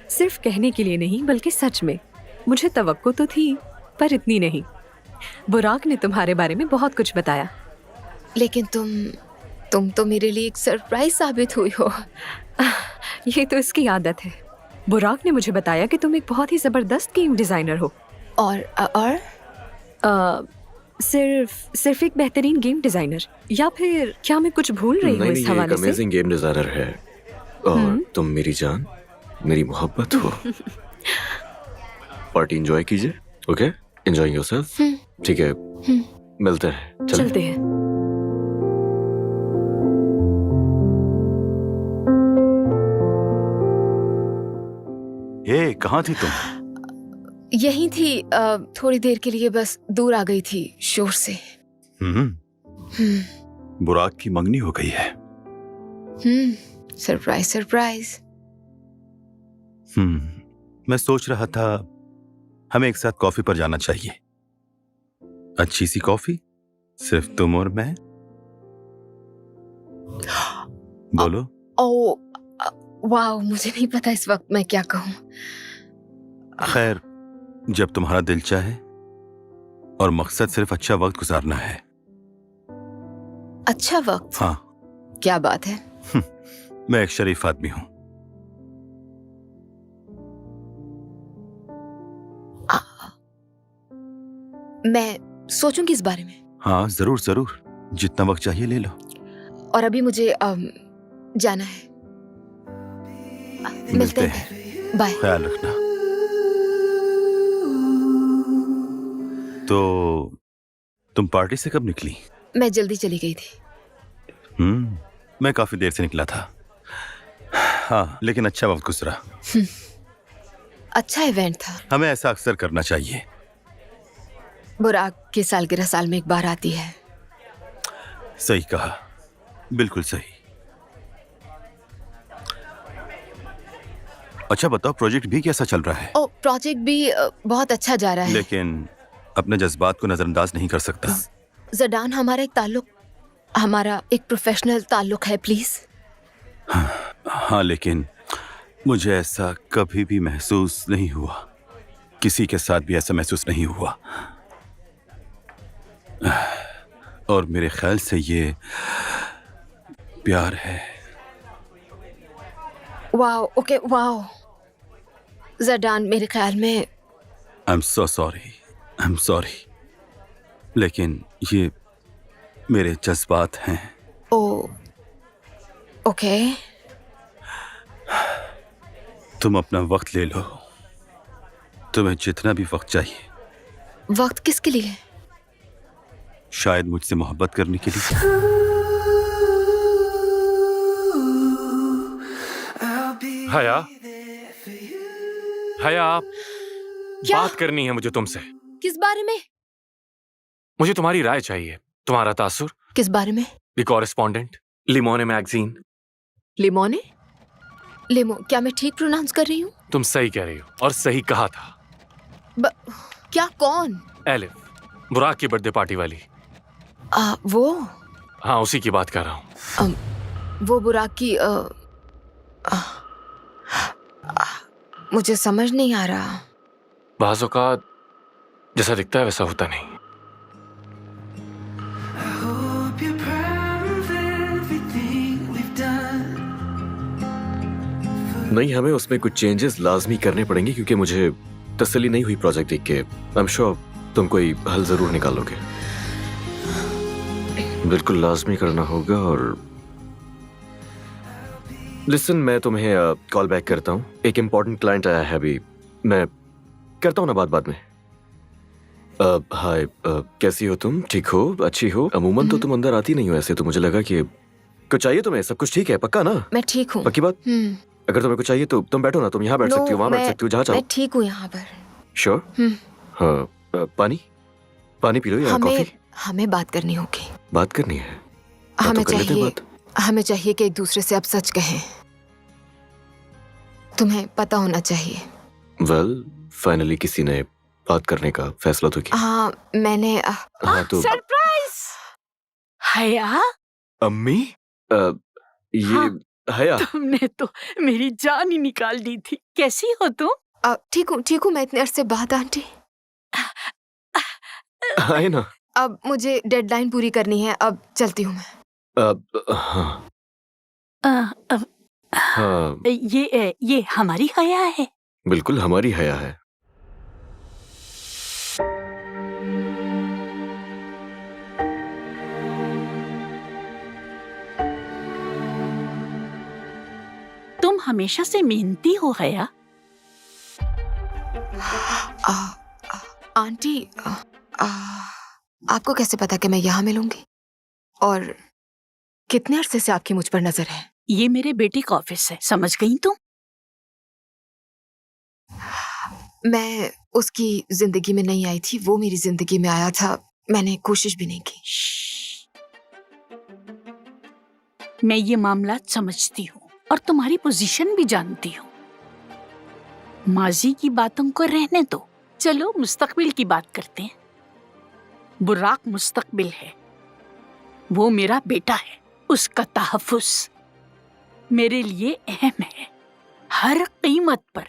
सिर्फ कहने के लिए नहीं बल्कि सच में। मुझे तवक्को तो थी पर इतनी नहीं। बुराक ने तुम्हारे बारे में बहुत कुछ बताया। लेकिन तुम तो मेरे लिए एक सरप्राइज साबित हुई हो। ये तो इसकी आदत है। बुराक ने मुझे बताया कि तुम एक बहुत ही जबरदस्त गेम डिजाइनर हो। और सिर्फ एक बेहतरीन गेम डिजाइनर, या फिर क्या मैं कुछ भूल रही हूँ नहीं, इस ये एक हवाले से? अमेजिंग गेम डिजाइनर है और तुम मेरी जान, मेरी मोहब्बत हो। पार्टी एंजॉय कीजिए, ओके? एंजॉय योरसेल्फ, ठीक है? मिलते हैं, चलो। चलते हैं। ए, कहाँ थी तुम? यही थी, थोड़ी देर के लिए बस दूर आ गई थी शोर से। बुराक की मंगनी हो गई है। Surprise surprise. मैं सोच रहा था हमें एक साथ कॉफी पर जाना चाहिए। अच्छी सी कॉफी, सिर्फ तुम और मैं। बोलो। ओ वाह, मुझे नहीं पता इस वक्त मैं क्या कहूँ। खैर, जब तुम्हारा दिल चाहे और मकसद सिर्फ अच्छा वक्त गुजारना है। अच्छा वक्त? हाँ, क्या बात है। मैं एक शरीफ आदमी हूं। मैं सोचूंगी इस बारे में। हाँ, जरूर जरूर, जितना वक्त चाहिए ले लो। और अभी मुझे जाना है। मिलते हैं, बाय। ख्याल रखना। तो तुम पार्टी से कब निकली? मैं जल्दी चली गई थी। मैं काफी देर से निकला था। हाँ, लेकिन अच्छा वक्त गुजरा। अच्छा इवेंट था। हमें ऐसा अक्सर करना चाहिए। बुराक की सालगिरह साल में एक बार आती है। सही कहा, बिल्कुल सही। अच्छा बताओ, प्रोजेक्ट भी कैसा चल रहा है? ओ, प्रोजेक्ट भी बहुत अच्छा जा रहा है। लेकिन अपने जज्बात को नजरअंदाज नहीं कर सकता। जडान, हमारा एक प्रोफेशनल ताल्लुक है, प्लीज। हाँ, लेकिन मुझे ऐसा कभी भी महसूस नहीं हुआ। किसी के साथ भी ऐसा महसूस नहीं हुआ। और मेरे ख्याल से ये प्यार है। Wow, okay, wow. जडान, मेरे ख्याल में आई एम सो सॉरी, लेकिन ये मेरे जज्बात हैं। ओ, ओके। तुम अपना वक्त ले लो। तुम्हें जितना भी वक्त चाहिए वक्त किसके लिए? शायद मुझसे मोहब्बत करने के लिए। हया, हया, क्या? बात करनी है मुझे तुमसे। किस बारे में? मुझे तुम्हारी राय चाहिए, तुम्हारा तासुर। किस बारे में? The correspondent, Limone magazine. Limone? Limo, क्या मैं ठीक प्रोनाउंस कर रही हूँ? तुम सही कह रही हो और सही कहा था। क्या? कौन? एलिफ, बुराक की बर्थडे पार्टी वाली। वो? हाँ, उसी की बात कर रहा हूँ। वो बुराक की मुझे समझ नहीं आ रहा। बाज़ औक़ात जैसा दिखता है वैसा होता नहीं। नहीं, हमें उसमें कुछ चेंजेस लाजमी करने पड़ेंगे क्योंकि मुझे तसल्ली नहीं हुई प्रोजेक्ट देख के। आई एम श्योर तुम कोई हल जरूर निकालोगे। बिल्कुल लाजमी करना होगा। और लिसन, मैं तुम्हें कॉल बैक करता हूँ। एक इम्पोर्टेंट क्लाइंट आया है अभी। मैं करता हूँ ना बात बाद में। हाय, कैसी हो तुम? ठीक हो? अच्छी हो? अमूमन तो तुम अंदर आती नहीं हो ऐसे, तो मुझे लगा कि कुछ चाहिए तुम्हें। सब कुछ ठीक है? पक्का ना? मैं ठीक हूँ। पक्की बात? अगर तुम्हें कुछ चाहिए तो तुम बैठो ना। तुम यहाँ बैठ सकती हो, वहाँ बैठ सकती हो, जहाँ चाहो। मैं ठीक हूँ यहाँ पर। श्योर? हाँ, पानी पी लो या कॉफी? हमें बात करनी होगी। बात करनी है? हमें चाहिए कि एक दूसरे से अब सच कहें। तुम्हें पता होना चाहिए। वेल, फाइनली किसी ने बात करने का फैसला तो किया। हाँ, मैंने हाँ, तो सरप्राइज! हया, अम्मी, ये हया। तुमने तो मेरी जान ही निकाल दी थी। कैसी हो तुम? ठीक हूँ। मैं इतने अरसे बाद आंटी। आए ना। अब मुझे डेडलाइन पूरी करनी है। अब चलती हूँ मैं। हाँ, ये हमारी हया है। बिल्कुल हमारी हया है। तुम हमेशा से मेहनती हो हया। आंटी, आपको कैसे पता कि मैं यहाँ मिलूंगी? और कितने अरसे से आपकी मुझ पर नजर है? ये मेरे बेटे का ऑफिस है, समझ गई तुम? मैं उसकी जिंदगी में नहीं आई थी, वो मेरी जिंदगी में आया था। मैंने कोशिश भी नहीं की। मैं ये मामला समझती हूँ और तुम्हारी पोजीशन भी जानती हूँ। माजी की बातों को रहने दो, चलो मुस्तकबिल की बात करते हैं। बुराक मुस्तकबिल है, वो मेरा बेटा है। उसका तहफ्फुज़ मेरे लिए अहम है, हर कीमत पर।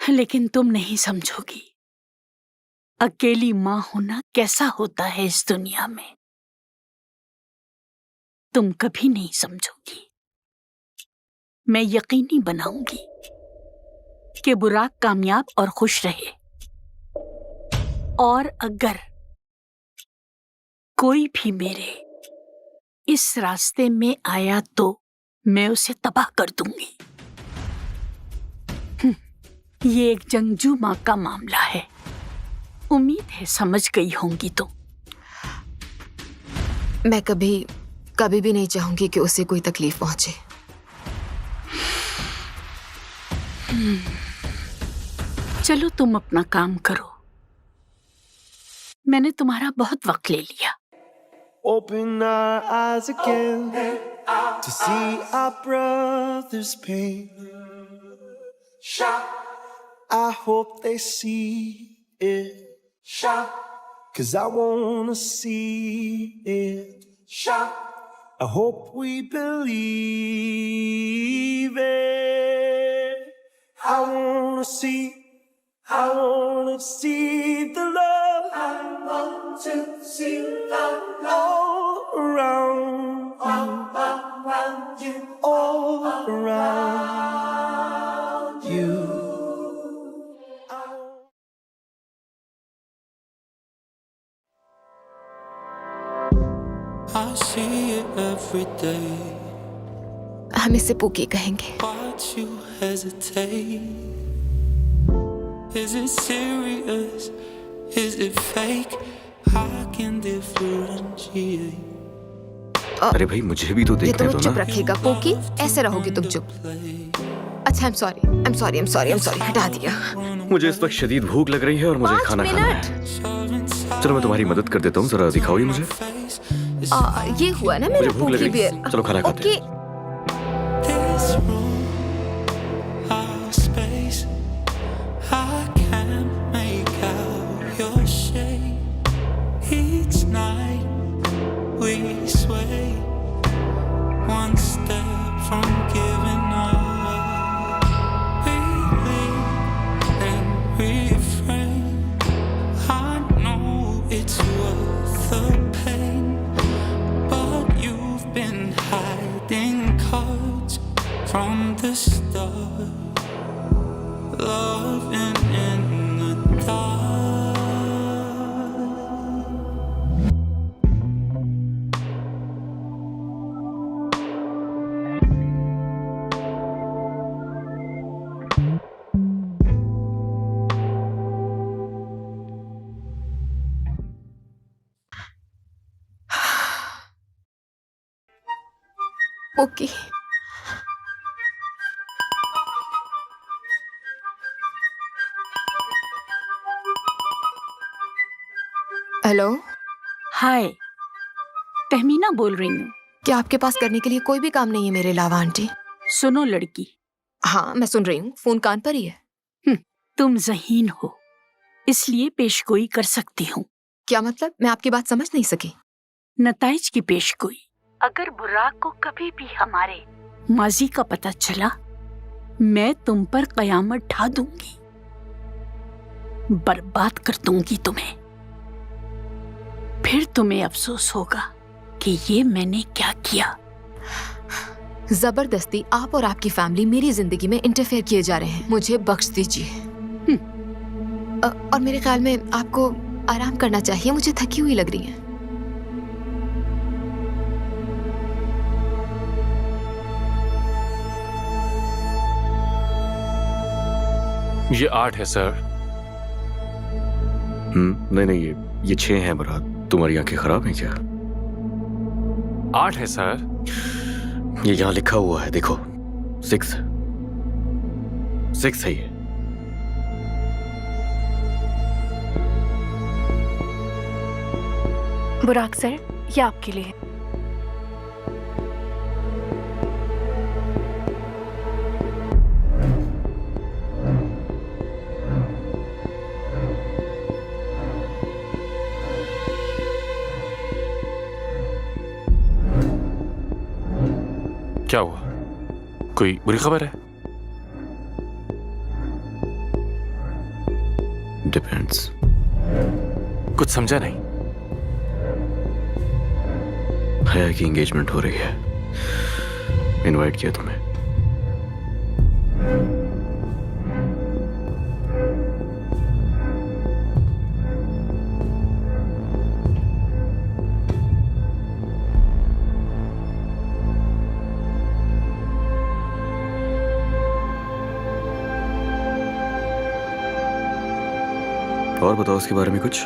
लेकिन तुम नहीं समझोगी अकेली माँ होना कैसा होता है इस दुनिया में। तुम कभी नहीं समझोगी। मैं यकीनी बनाऊंगी कि बुराक कामयाब और खुश रहे, और अगर कोई भी मेरे इस रास्ते में आया तो मैं उसे तबाह कर दूंगी। ये एक जंगजू माँ का मामला है। उम्मीद है समझ गई होंगी तुम। मैं कभी भी नहीं चाहूंगी कि उसे कोई तकलीफ पहुंचे। चलो तुम अपना काम करो, मैंने तुम्हारा बहुत वक्त ले लिया। Open our eyes again to see our brother's pain. I hope they see it, 'cause I wanna see it. I hope we believe it. I wanna see the love. I want to see love all around you, all around you. I see it every day. हम इसे पुकी कहेंगे। Why'd you hesitate? Is it serious? Is it fake? I can differentiate. अरे भाई मुझे भी तो ये देखने तुम्हें दो चुप ना। रखेगा पोकी, ऐसे रहोगे तुम चुप। अच्छा, I'm sorry, हटा दिया। मुझे इस वक्त शदीद भूख लग रही है और मुझे 5 खाना खाना है। मिनट। चलो मैं तुम्हारी मदद कर देता हूँ, जरा दिखाओ ये मुझे। ये हुआ ना मेरा मुझे भूख लग पोकी रही है। बियर। चलो खाना खाते हैं। Okay. This room, our space, I can't make out your shape. Each night we sway, one step from giving up. We lean and refrain. I know it's worth the pain, but you've been hiding cards from the start, loving in the dark. Okay. Hello, hi, Tahmina बोल रही हूँ। क्या आपके पास करने के लिए कोई भी काम नहीं है मेरे अलावा आंटी? सुनो लड़की, हाँ, मैं सुन रही हूँ, फोन कान पर ही है। तुम ज़हीन हो, इसलिए पेशगोई कर सकती हूँ। क्या मतलब? मैं आपकी बात समझ नहीं सकी। नताइज की पेशगोई। अगर बुर्राक को कभी भी हमारे माजी का पता चला, मैं तुम पर कयामत ढा दूंगी, बर्बाद कर दूंगी तुम्हें। फिर तुम्हें अफसोस होगा कि ये मैंने क्या किया। जबरदस्ती आप और आपकी फैमिली मेरी जिंदगी में इंटरफेयर किए जा रहे हैं। मुझे बख्श दीजिए। और मेरे ख्याल में आपको आराम करना चाहिए। मुझे थकी हुई लग रही है। ये 8 है सर। नहीं, ये 6 हैं मुराद। तुम्हारी आंखें खराब हैं क्या? 8 है सर। ये यहाँ लिखा हुआ है, देखो। 6 है ये। बुराक सर, ये आपके लिए। क्या हुआ? कोई बुरी खबर है? डिपेंड्स। कुछ समझा नहीं। हया की एंगेजमेंट हो रही है। इनवाइट किया तुम्हें। और बताओ उसके बारे में कुछ।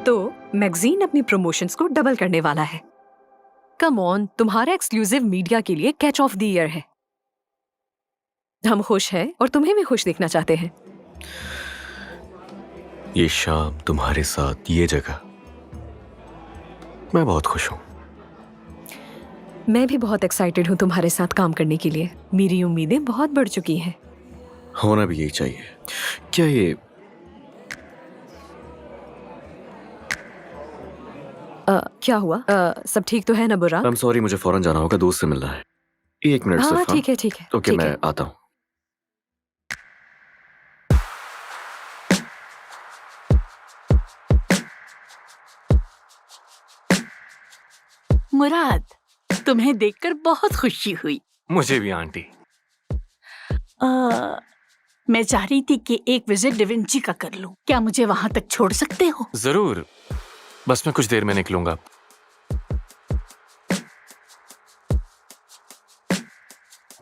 तो मैगजीन अपनी प्रमोशंस को डबल करने वाला है। कम ऑन, तुम्हारा एक्सक्लूसिव मीडिया के लिए कैच ऑफ द ईयर है। हम खुश हैं और तुम्हें भी खुश देखना चाहते हैं। ये शाम तुम्हारे साथ, ये जगह, मैं बहुत खुश हूं। मैं भी बहुत एक्साइटेड हूँ तुम्हारे साथ काम करने के लिए। मेरी उम्मीदें बहुत बढ़ चुकी हैं। होना भी यही चाहिए। क्या ये क्या हुआ? सब ठीक तो है ना बुरा? I'm sorry, मुझे फौरन जाना होगा, दोस्त से मिलना है। 1 मिनट सिर्फ। हाँ ठीक है ठीक है। ओके, ठीक मैं है। आता हूँ। मुराद, तुम्हें देखकर बहुत खुशी हुई। मुझे भी आंटी। मैं चाह रही थी कि एक विजिट डिविंची का कर लूं। क्या मुझे वहां तक छोड़ सकते हो? जरूर, बस मैं कुछ देर में निकलूंगा।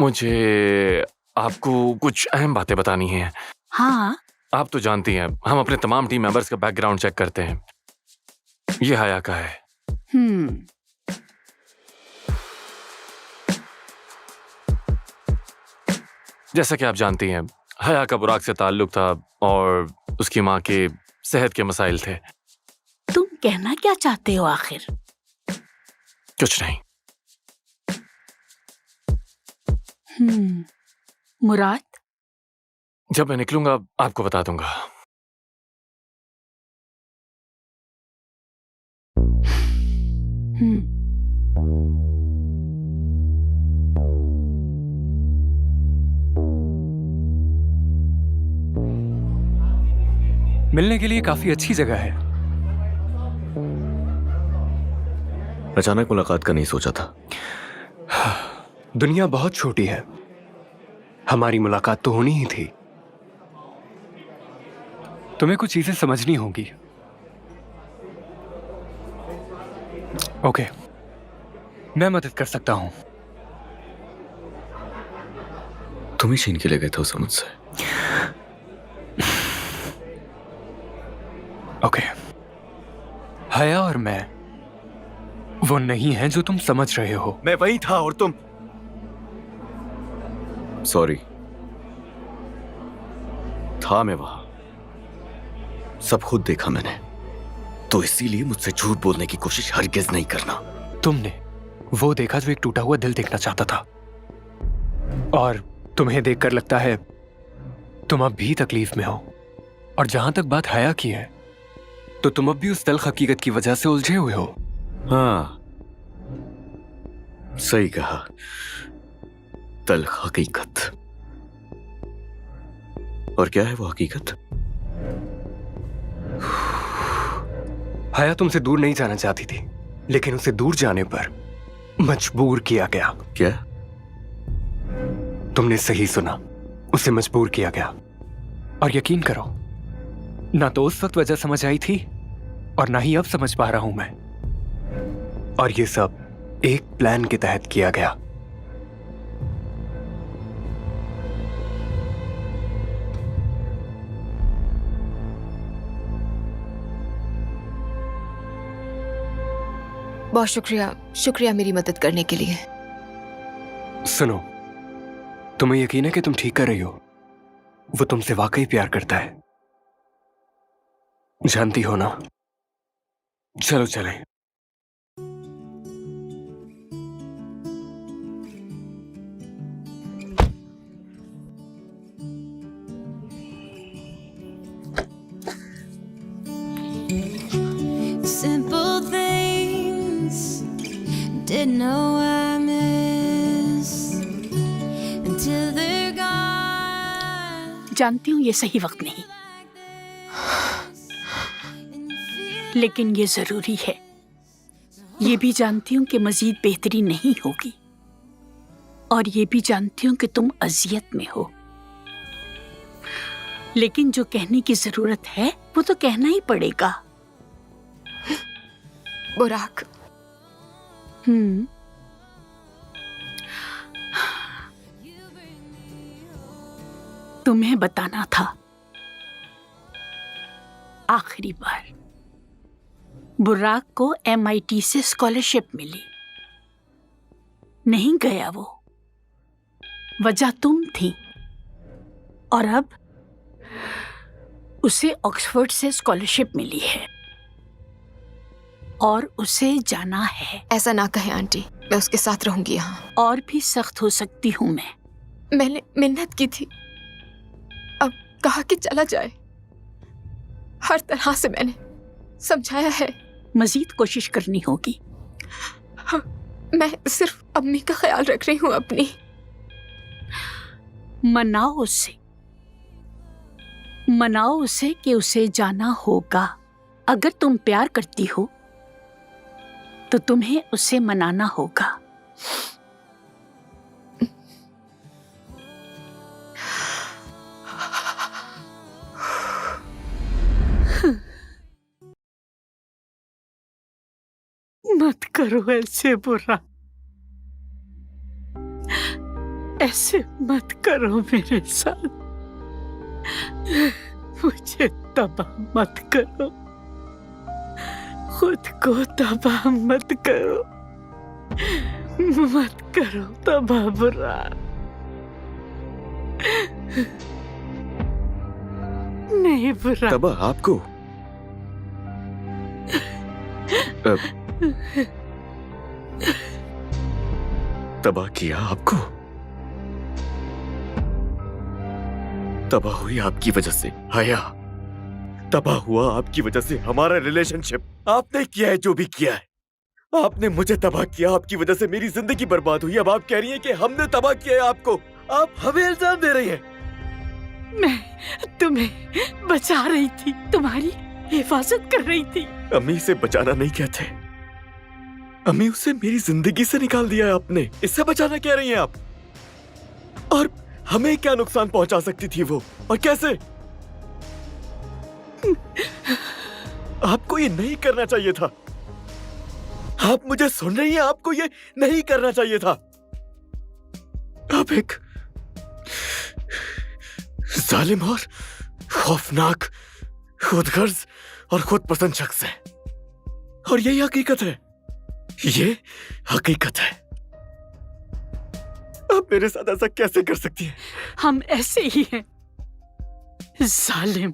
मुझे आपको कुछ अहम बातें बतानी हैं। हाँ, आप तो जानती हैं, हम अपने तमाम टीम मेंबर्स का बैकग्राउंड चेक करते हैं। ये हया का है। जैसा कि आप जानती हैं, हया का बुराक से ताल्लुक था और उसकी माँ के सेहत के मसाइल थे। तुम कहना क्या चाहते हो आखिर? कुछ नहीं। मुराद, जब मैं निकलूंगा आपको बता दूंगा। मिलने के लिए काफी अच्छी जगह है। अचानक मुलाकात का नहीं सोचा था। दुनिया बहुत छोटी है, हमारी मुलाकात तो होनी ही थी। तुम्हें कुछ चीजें समझनी होंगी। ओके, मैं मदद कर सकता हूं। तुम ही छीन के ले गए थे उसे मुझसे। ओके, हया और मैं वो नहीं है जो तुम समझ रहे हो। मैं वही था और तुम। सॉरी, था मैं वहां, सब खुद देखा मैंने, तो इसीलिए मुझसे झूठ बोलने की कोशिश हरगिज नहीं करना। तुमने वो देखा जो एक टूटा हुआ दिल देखना चाहता था, और तुम्हें देखकर लगता है तुम अब भी तकलीफ में हो। और जहां तक बात हया की है, तो तुम अब भी उस तल्ख हकीकत की वजह से उलझे हुए हो। हाँ, सही कहा, तल्ख हकीकत। और क्या है वो हकीकत? हया तुमसे दूर नहीं जाना चाहती थी, लेकिन उसे दूर जाने पर मजबूर किया गया। क्या? तुमने सही सुना, उसे मजबूर किया गया। और यकीन करो, ना तो उस वक्त वजह समझ आई थी और ना ही अब समझ पा रहा हूं मैं। और ये सब एक प्लान के तहत किया गया। बहुत शुक्रिया, शुक्रिया मेरी मदद करने के लिए। सुनो, तुम्हें यकीन है कि तुम ठीक कर रही हो? वो तुमसे वाकई प्यार करता है, जानती हो ना? चलो चलें। Simple things didn't know I miss until they're gone. जानती हूँ ये सही वक्त नहीं, लेकिन ये जरूरी है। ये भी जानती हूँ कि मजीद बेहतरी नहीं होगी, और ये भी जानती हूँ कि तुम अजियत में हो। लेकिन जो कहने की जरूरत है वो तो कहना ही पड़ेगा। बुराक, तुम्हें बताना था, आखिरी बार बुराक को MIT से स्कॉलरशिप मिली। नहीं गया वो, वजह तुम थी। और अब उसे ऑक्सफोर्ड से स्कॉलरशिप मिली है और उसे जाना है। ऐसा ना कहे आंटी, मैं उसके साथ रहूंगी यहाँ। और भी सख्त हो सकती हूँ मैं। मैंने मिन्नत की थी, अब कहा कि चला जाए। हर तरह से मैंने समझाया है। मजीद कोशिश करनी होगी। मैं सिर्फ अम्मी का ख्याल रख रही हूँ अपनी। मनाओ उसे कि उसे जाना होगा। अगर तुम प्यार करती हो तो तुम्हें उसे मनाना होगा। मत करो ऐसे बुरा, ऐसे मत करो मेरे साथ। मुझे तबाह मत करो, खुद को तबाह मत करो, मत करो तबाह बुरा। नहीं बुरा। तबाह आपको? तबाह किया आपको? तबाह हुई आपकी वजह से हया, तबाह हुआ आपकी वजह से हमारा रिलेशनशिप। आपने किया है जो भी किया है, आपने मुझे तबाह किया, आपकी वजह से मेरी जिंदगी बर्बाद हुई। अब आप कह रही हैं कि हमने तबाह किया है आपको। आप हमें इल्जाम दे रही हैं। मैं तुम्हें बचा रही थी, तुम्हारी हिफाजत कर रही थी। अम्मी से बचाना नहीं कहते, अम्मी उसे मेरी जिंदगी से निकाल दिया है आपने, इससे बचाना कह रही हैं आप। और हमें क्या नुकसान पहुंचा सकती थी वो, और कैसे? आपको ये नहीं करना चाहिए था। आप मुझे सुन रही हैं? आपको ये नहीं करना चाहिए था। आप एक जालिम और खौफनाक, खुदगर्ज और खुद पसंद शख्स है, और यही हकीकत है। ये हकीकत है। आप मेरे साथ ऐसा कैसे कर सकती हैं? हम ऐसे ही हैं, जालिम,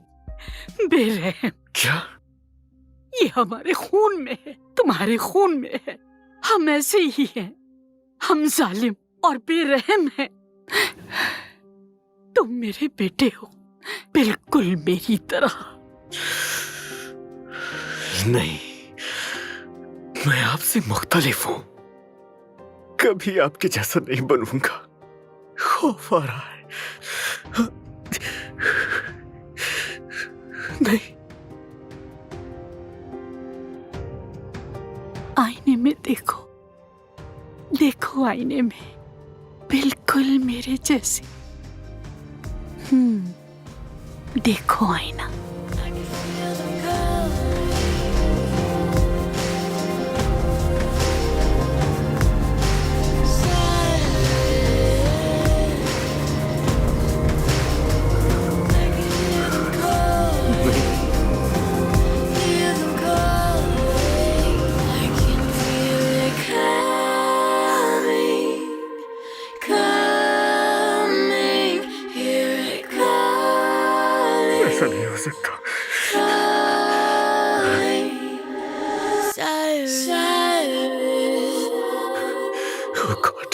बेरहम। क्या? ये हमारे खून में है, तुम्हारे खून में है। हम ऐसे ही हैं, हम जालिम और बेरहम हैं। तुम मेरे बेटे हो, बिल्कुल मेरी तरह। नहीं, मैं आपसे मुख्तलिफ हूं, कभी आपके जैसा नहीं बनूंगा। खौफ आ रहा है। नहीं। आईने में देखो, देखो आईने में, बिल्कुल मेरे जैसे। देखो आईना। ऐसा नहीं हो सकता। Oh God.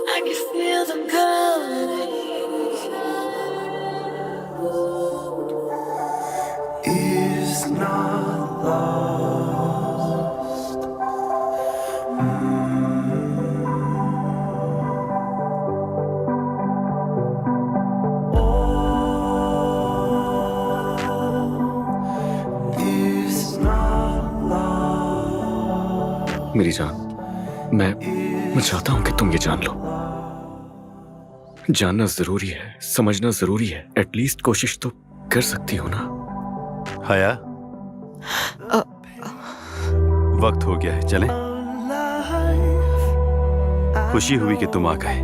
I can feel them coming. It's not lost. It's not lost. मेरी जान, मैं चाहता हूं कि तुम ये जान लो। जानना जरूरी है, समझना जरूरी है। एटलीस्ट कोशिश तो कर सकती हो ना। हया, वक्त हो गया है, चलें? खुशी हुई कि तुम आ गए।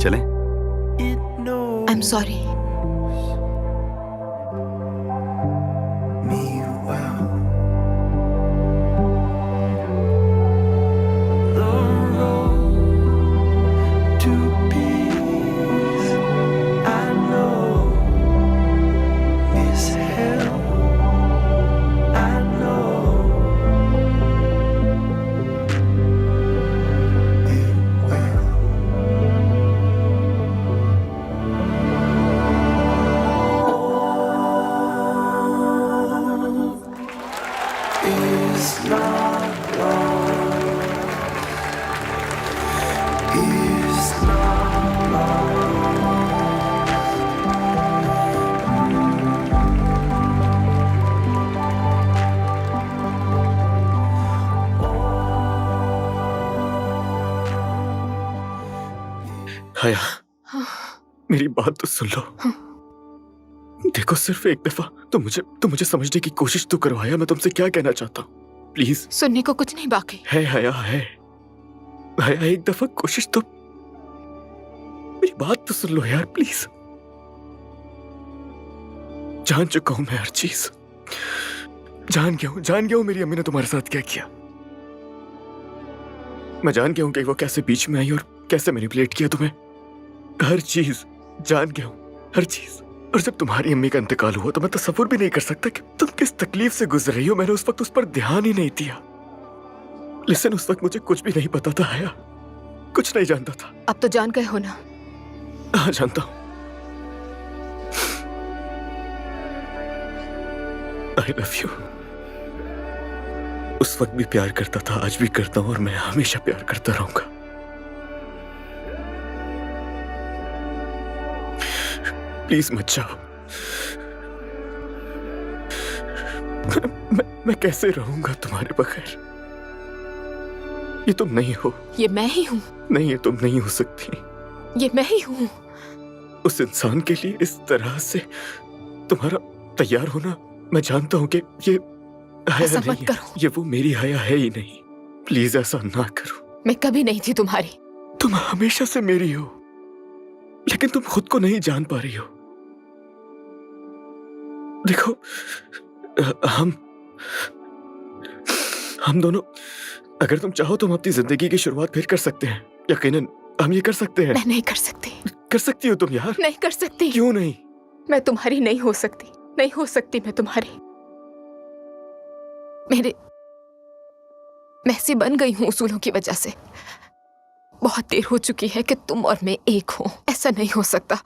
चलें? I am sorry. हया, मेरी बात तो सुन लो। देखो, सिर्फ एक दफा तो मुझे समझने की कोशिश तो करो। हया, मैं तुमसे क्या कहना चाहता हूँ, प्लीज। सुनने को कुछ नहीं बाकी है हया, है हया, एक दफा कोशिश तो मेरी बात तो सुन लो यार प्लीज। जान चुका हूं मैं हर चीज। जान गया हूं मेरी अम्मी ने तुम्हारे साथ क्या किया। मैं जान गया हूं कि वो कैसे बीच में आई और कैसे मैनिपुलेट किया तुम्हें। हर चीज जान गया हूं, हर चीज। और जब तुम्हारी अम्मी का इंतकाल हुआ तो मैं तसव्वुर भी नहीं कर सकता कि तुम किस तकलीफ से गुजर रही हो। मैंने उस वक्त उस पर ध्यान ही नहीं दिया। लेकिन उस वक्त मुझे कुछ भी नहीं पता था हया, कुछ नहीं जानता था। अब तो जान गए हो ना? हाँ जानता हूं। I love you. उस वक्त भी प्यार करता था, आज भी करता हूं और मैं हमेशा प्यार करता रहूंगा। प्लीज मत जाओ। मैं कैसे रहूंगा तुम्हारे बगैर? ये तुम नहीं हो। ये मैं ही हूँ। नहीं, ये तुम नहीं हो सकती। ये मैं ही हूँ। उस इंसान के लिए इस तरह से तुम्हारा तैयार होना, मैं जानता हूं कि ये हया ऐसा नहीं मत है। करो। ये वो मेरी हया है ही नहीं। प्लीज ऐसा ना करो। मैं कभी नहीं थी तुम्हारी। तुम हमेशा से मेरी हो, लेकिन तुम खुद को नहीं जान पा रही हो। देखो, हम दोनों, अगर तुम चाहो तो हम अपनी जिंदगी की शुरुआत फिर कर सकते हैं। यकीनन हम ये कर सकते हैं। मैं नहीं कर सकती। कर सकती हो तुम यार। नहीं कर सकती। क्यों नहीं? मैं तुम्हारी नहीं हो सकती। नहीं हो सकती मैं तुम्हारी। मैं ऐसी बन गई हूं उसूलों की वजह से। बहुत देर हो चुकी है कि तुम और मैं एक हो। ऐसा नहीं हो सकता।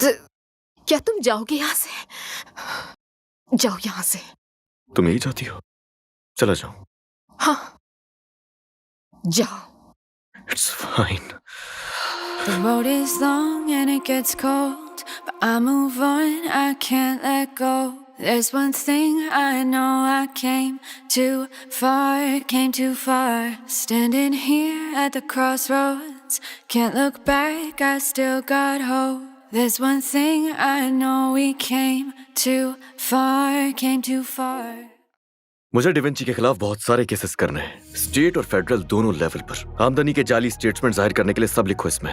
क्या तुम जाओगे यहाँ से? जाओ यहाँ से। तुम यही चाहती हो? चला जाओ। हाँ, जाओ। It's fine. The road is long and it gets cold, but I move on, I can't let go. There's one thing I know, I came too far. Standing here at the crossroads, can't look back, I still got hope. There's one thing I know, we came too far. मुझे डिविंची के खिलाफ बहुत सारे केसेस करने हैं, स्टेट और फेडरल दोनों लेवल पर। आमदनी के जाली स्टेटमेंट जाहिर करने के लिए सब लिखो इसमें।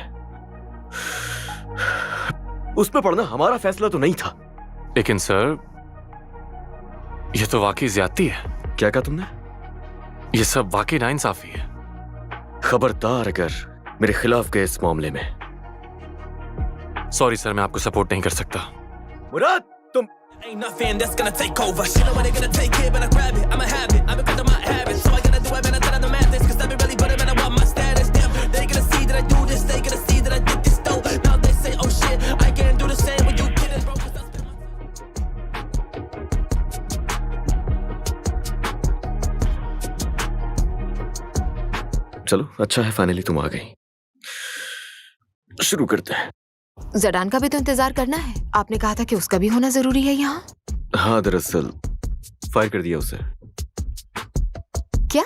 उसमें पढ़ना हमारा फैसला तो नहीं था। लेकिन सर, ये तो वाकई ज्यादती है। क्या कहा तुमने? ये सब वाकई नाइंसाफी है। खबरदार अगर मेरे खिलाफ गए इस मामले में। सॉरी सर, मैं आपको सपोर्ट नहीं कर सकता। मुराद, तुम Ain't nothing that's gonna take over. Shit, know where they gonna take it, but I grab it. I'ma have it. I've been cutting my habits, so I gotta do it, man. I thought I'm the madness, 'cause I've been really putting, man. I want my status. Damn, they gonna see that I do this. They gonna see that I did this though. Now they say, oh shit, I can't do the same when you get it, bro. 'Cause I spend चलो, अच्छा है फाइनली तुम आ गई। शुरू करते हैं। जडान का भी तो इंतजार करना है। आपने कहा था कि उसका भी होना जरूरी है यहाँ। हाँ, दरअसल फायर कर दिया उसे। क्या?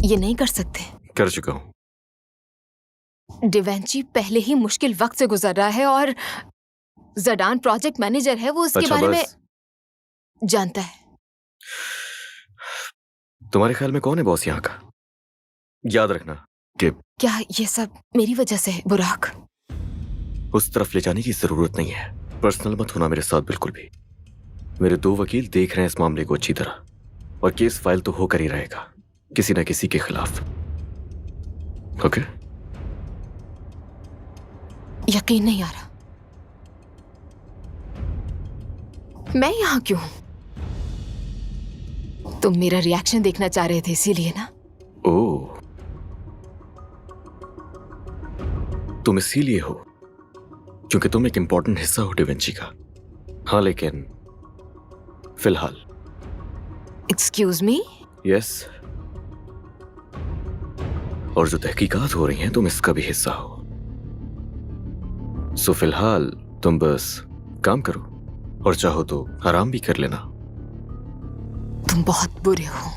ये नहीं कर सकते। कर चुका हूँ। डिवेंची पहले ही मुश्किल वक्त से गुजर रहा है और जडान प्रोजेक्ट मैनेजर है, वो इसके अच्छा, बारे बस। में जानता है। तुम्हारे ख्याल में कौन है बॉस यहाँ का? याद रखना कि क्या ये सब मेरी वजह से है बुराक? उस तरफ ले जाने की जरूरत नहीं है। पर्सनल मत होना मेरे साथ बिल्कुल भी। मेरे 2 वकील देख रहे हैं इस मामले को अच्छी तरह, और केस फाइल तो होकर ही रहेगा किसी न किसी के खिलाफ। ओके? यकीन नहीं आ रहा। मैं यहाँ क्यों हूं? तुम मेरा रिएक्शन देखना चाह रहे थे इसीलिए ना? ओह, तुम इसीलिए हो क्योंकि तुम एक इंपॉर्टेंट हिस्सा हो डिविंची का। हाँ, लेकिन फिलहाल। Excuse me? यस। और जो तहकीकात हो रही हैं तुम इसका भी हिस्सा हो। सो फिलहाल तुम बस काम करो, और चाहो तो आराम भी कर लेना। तुम बहुत बुरे हो।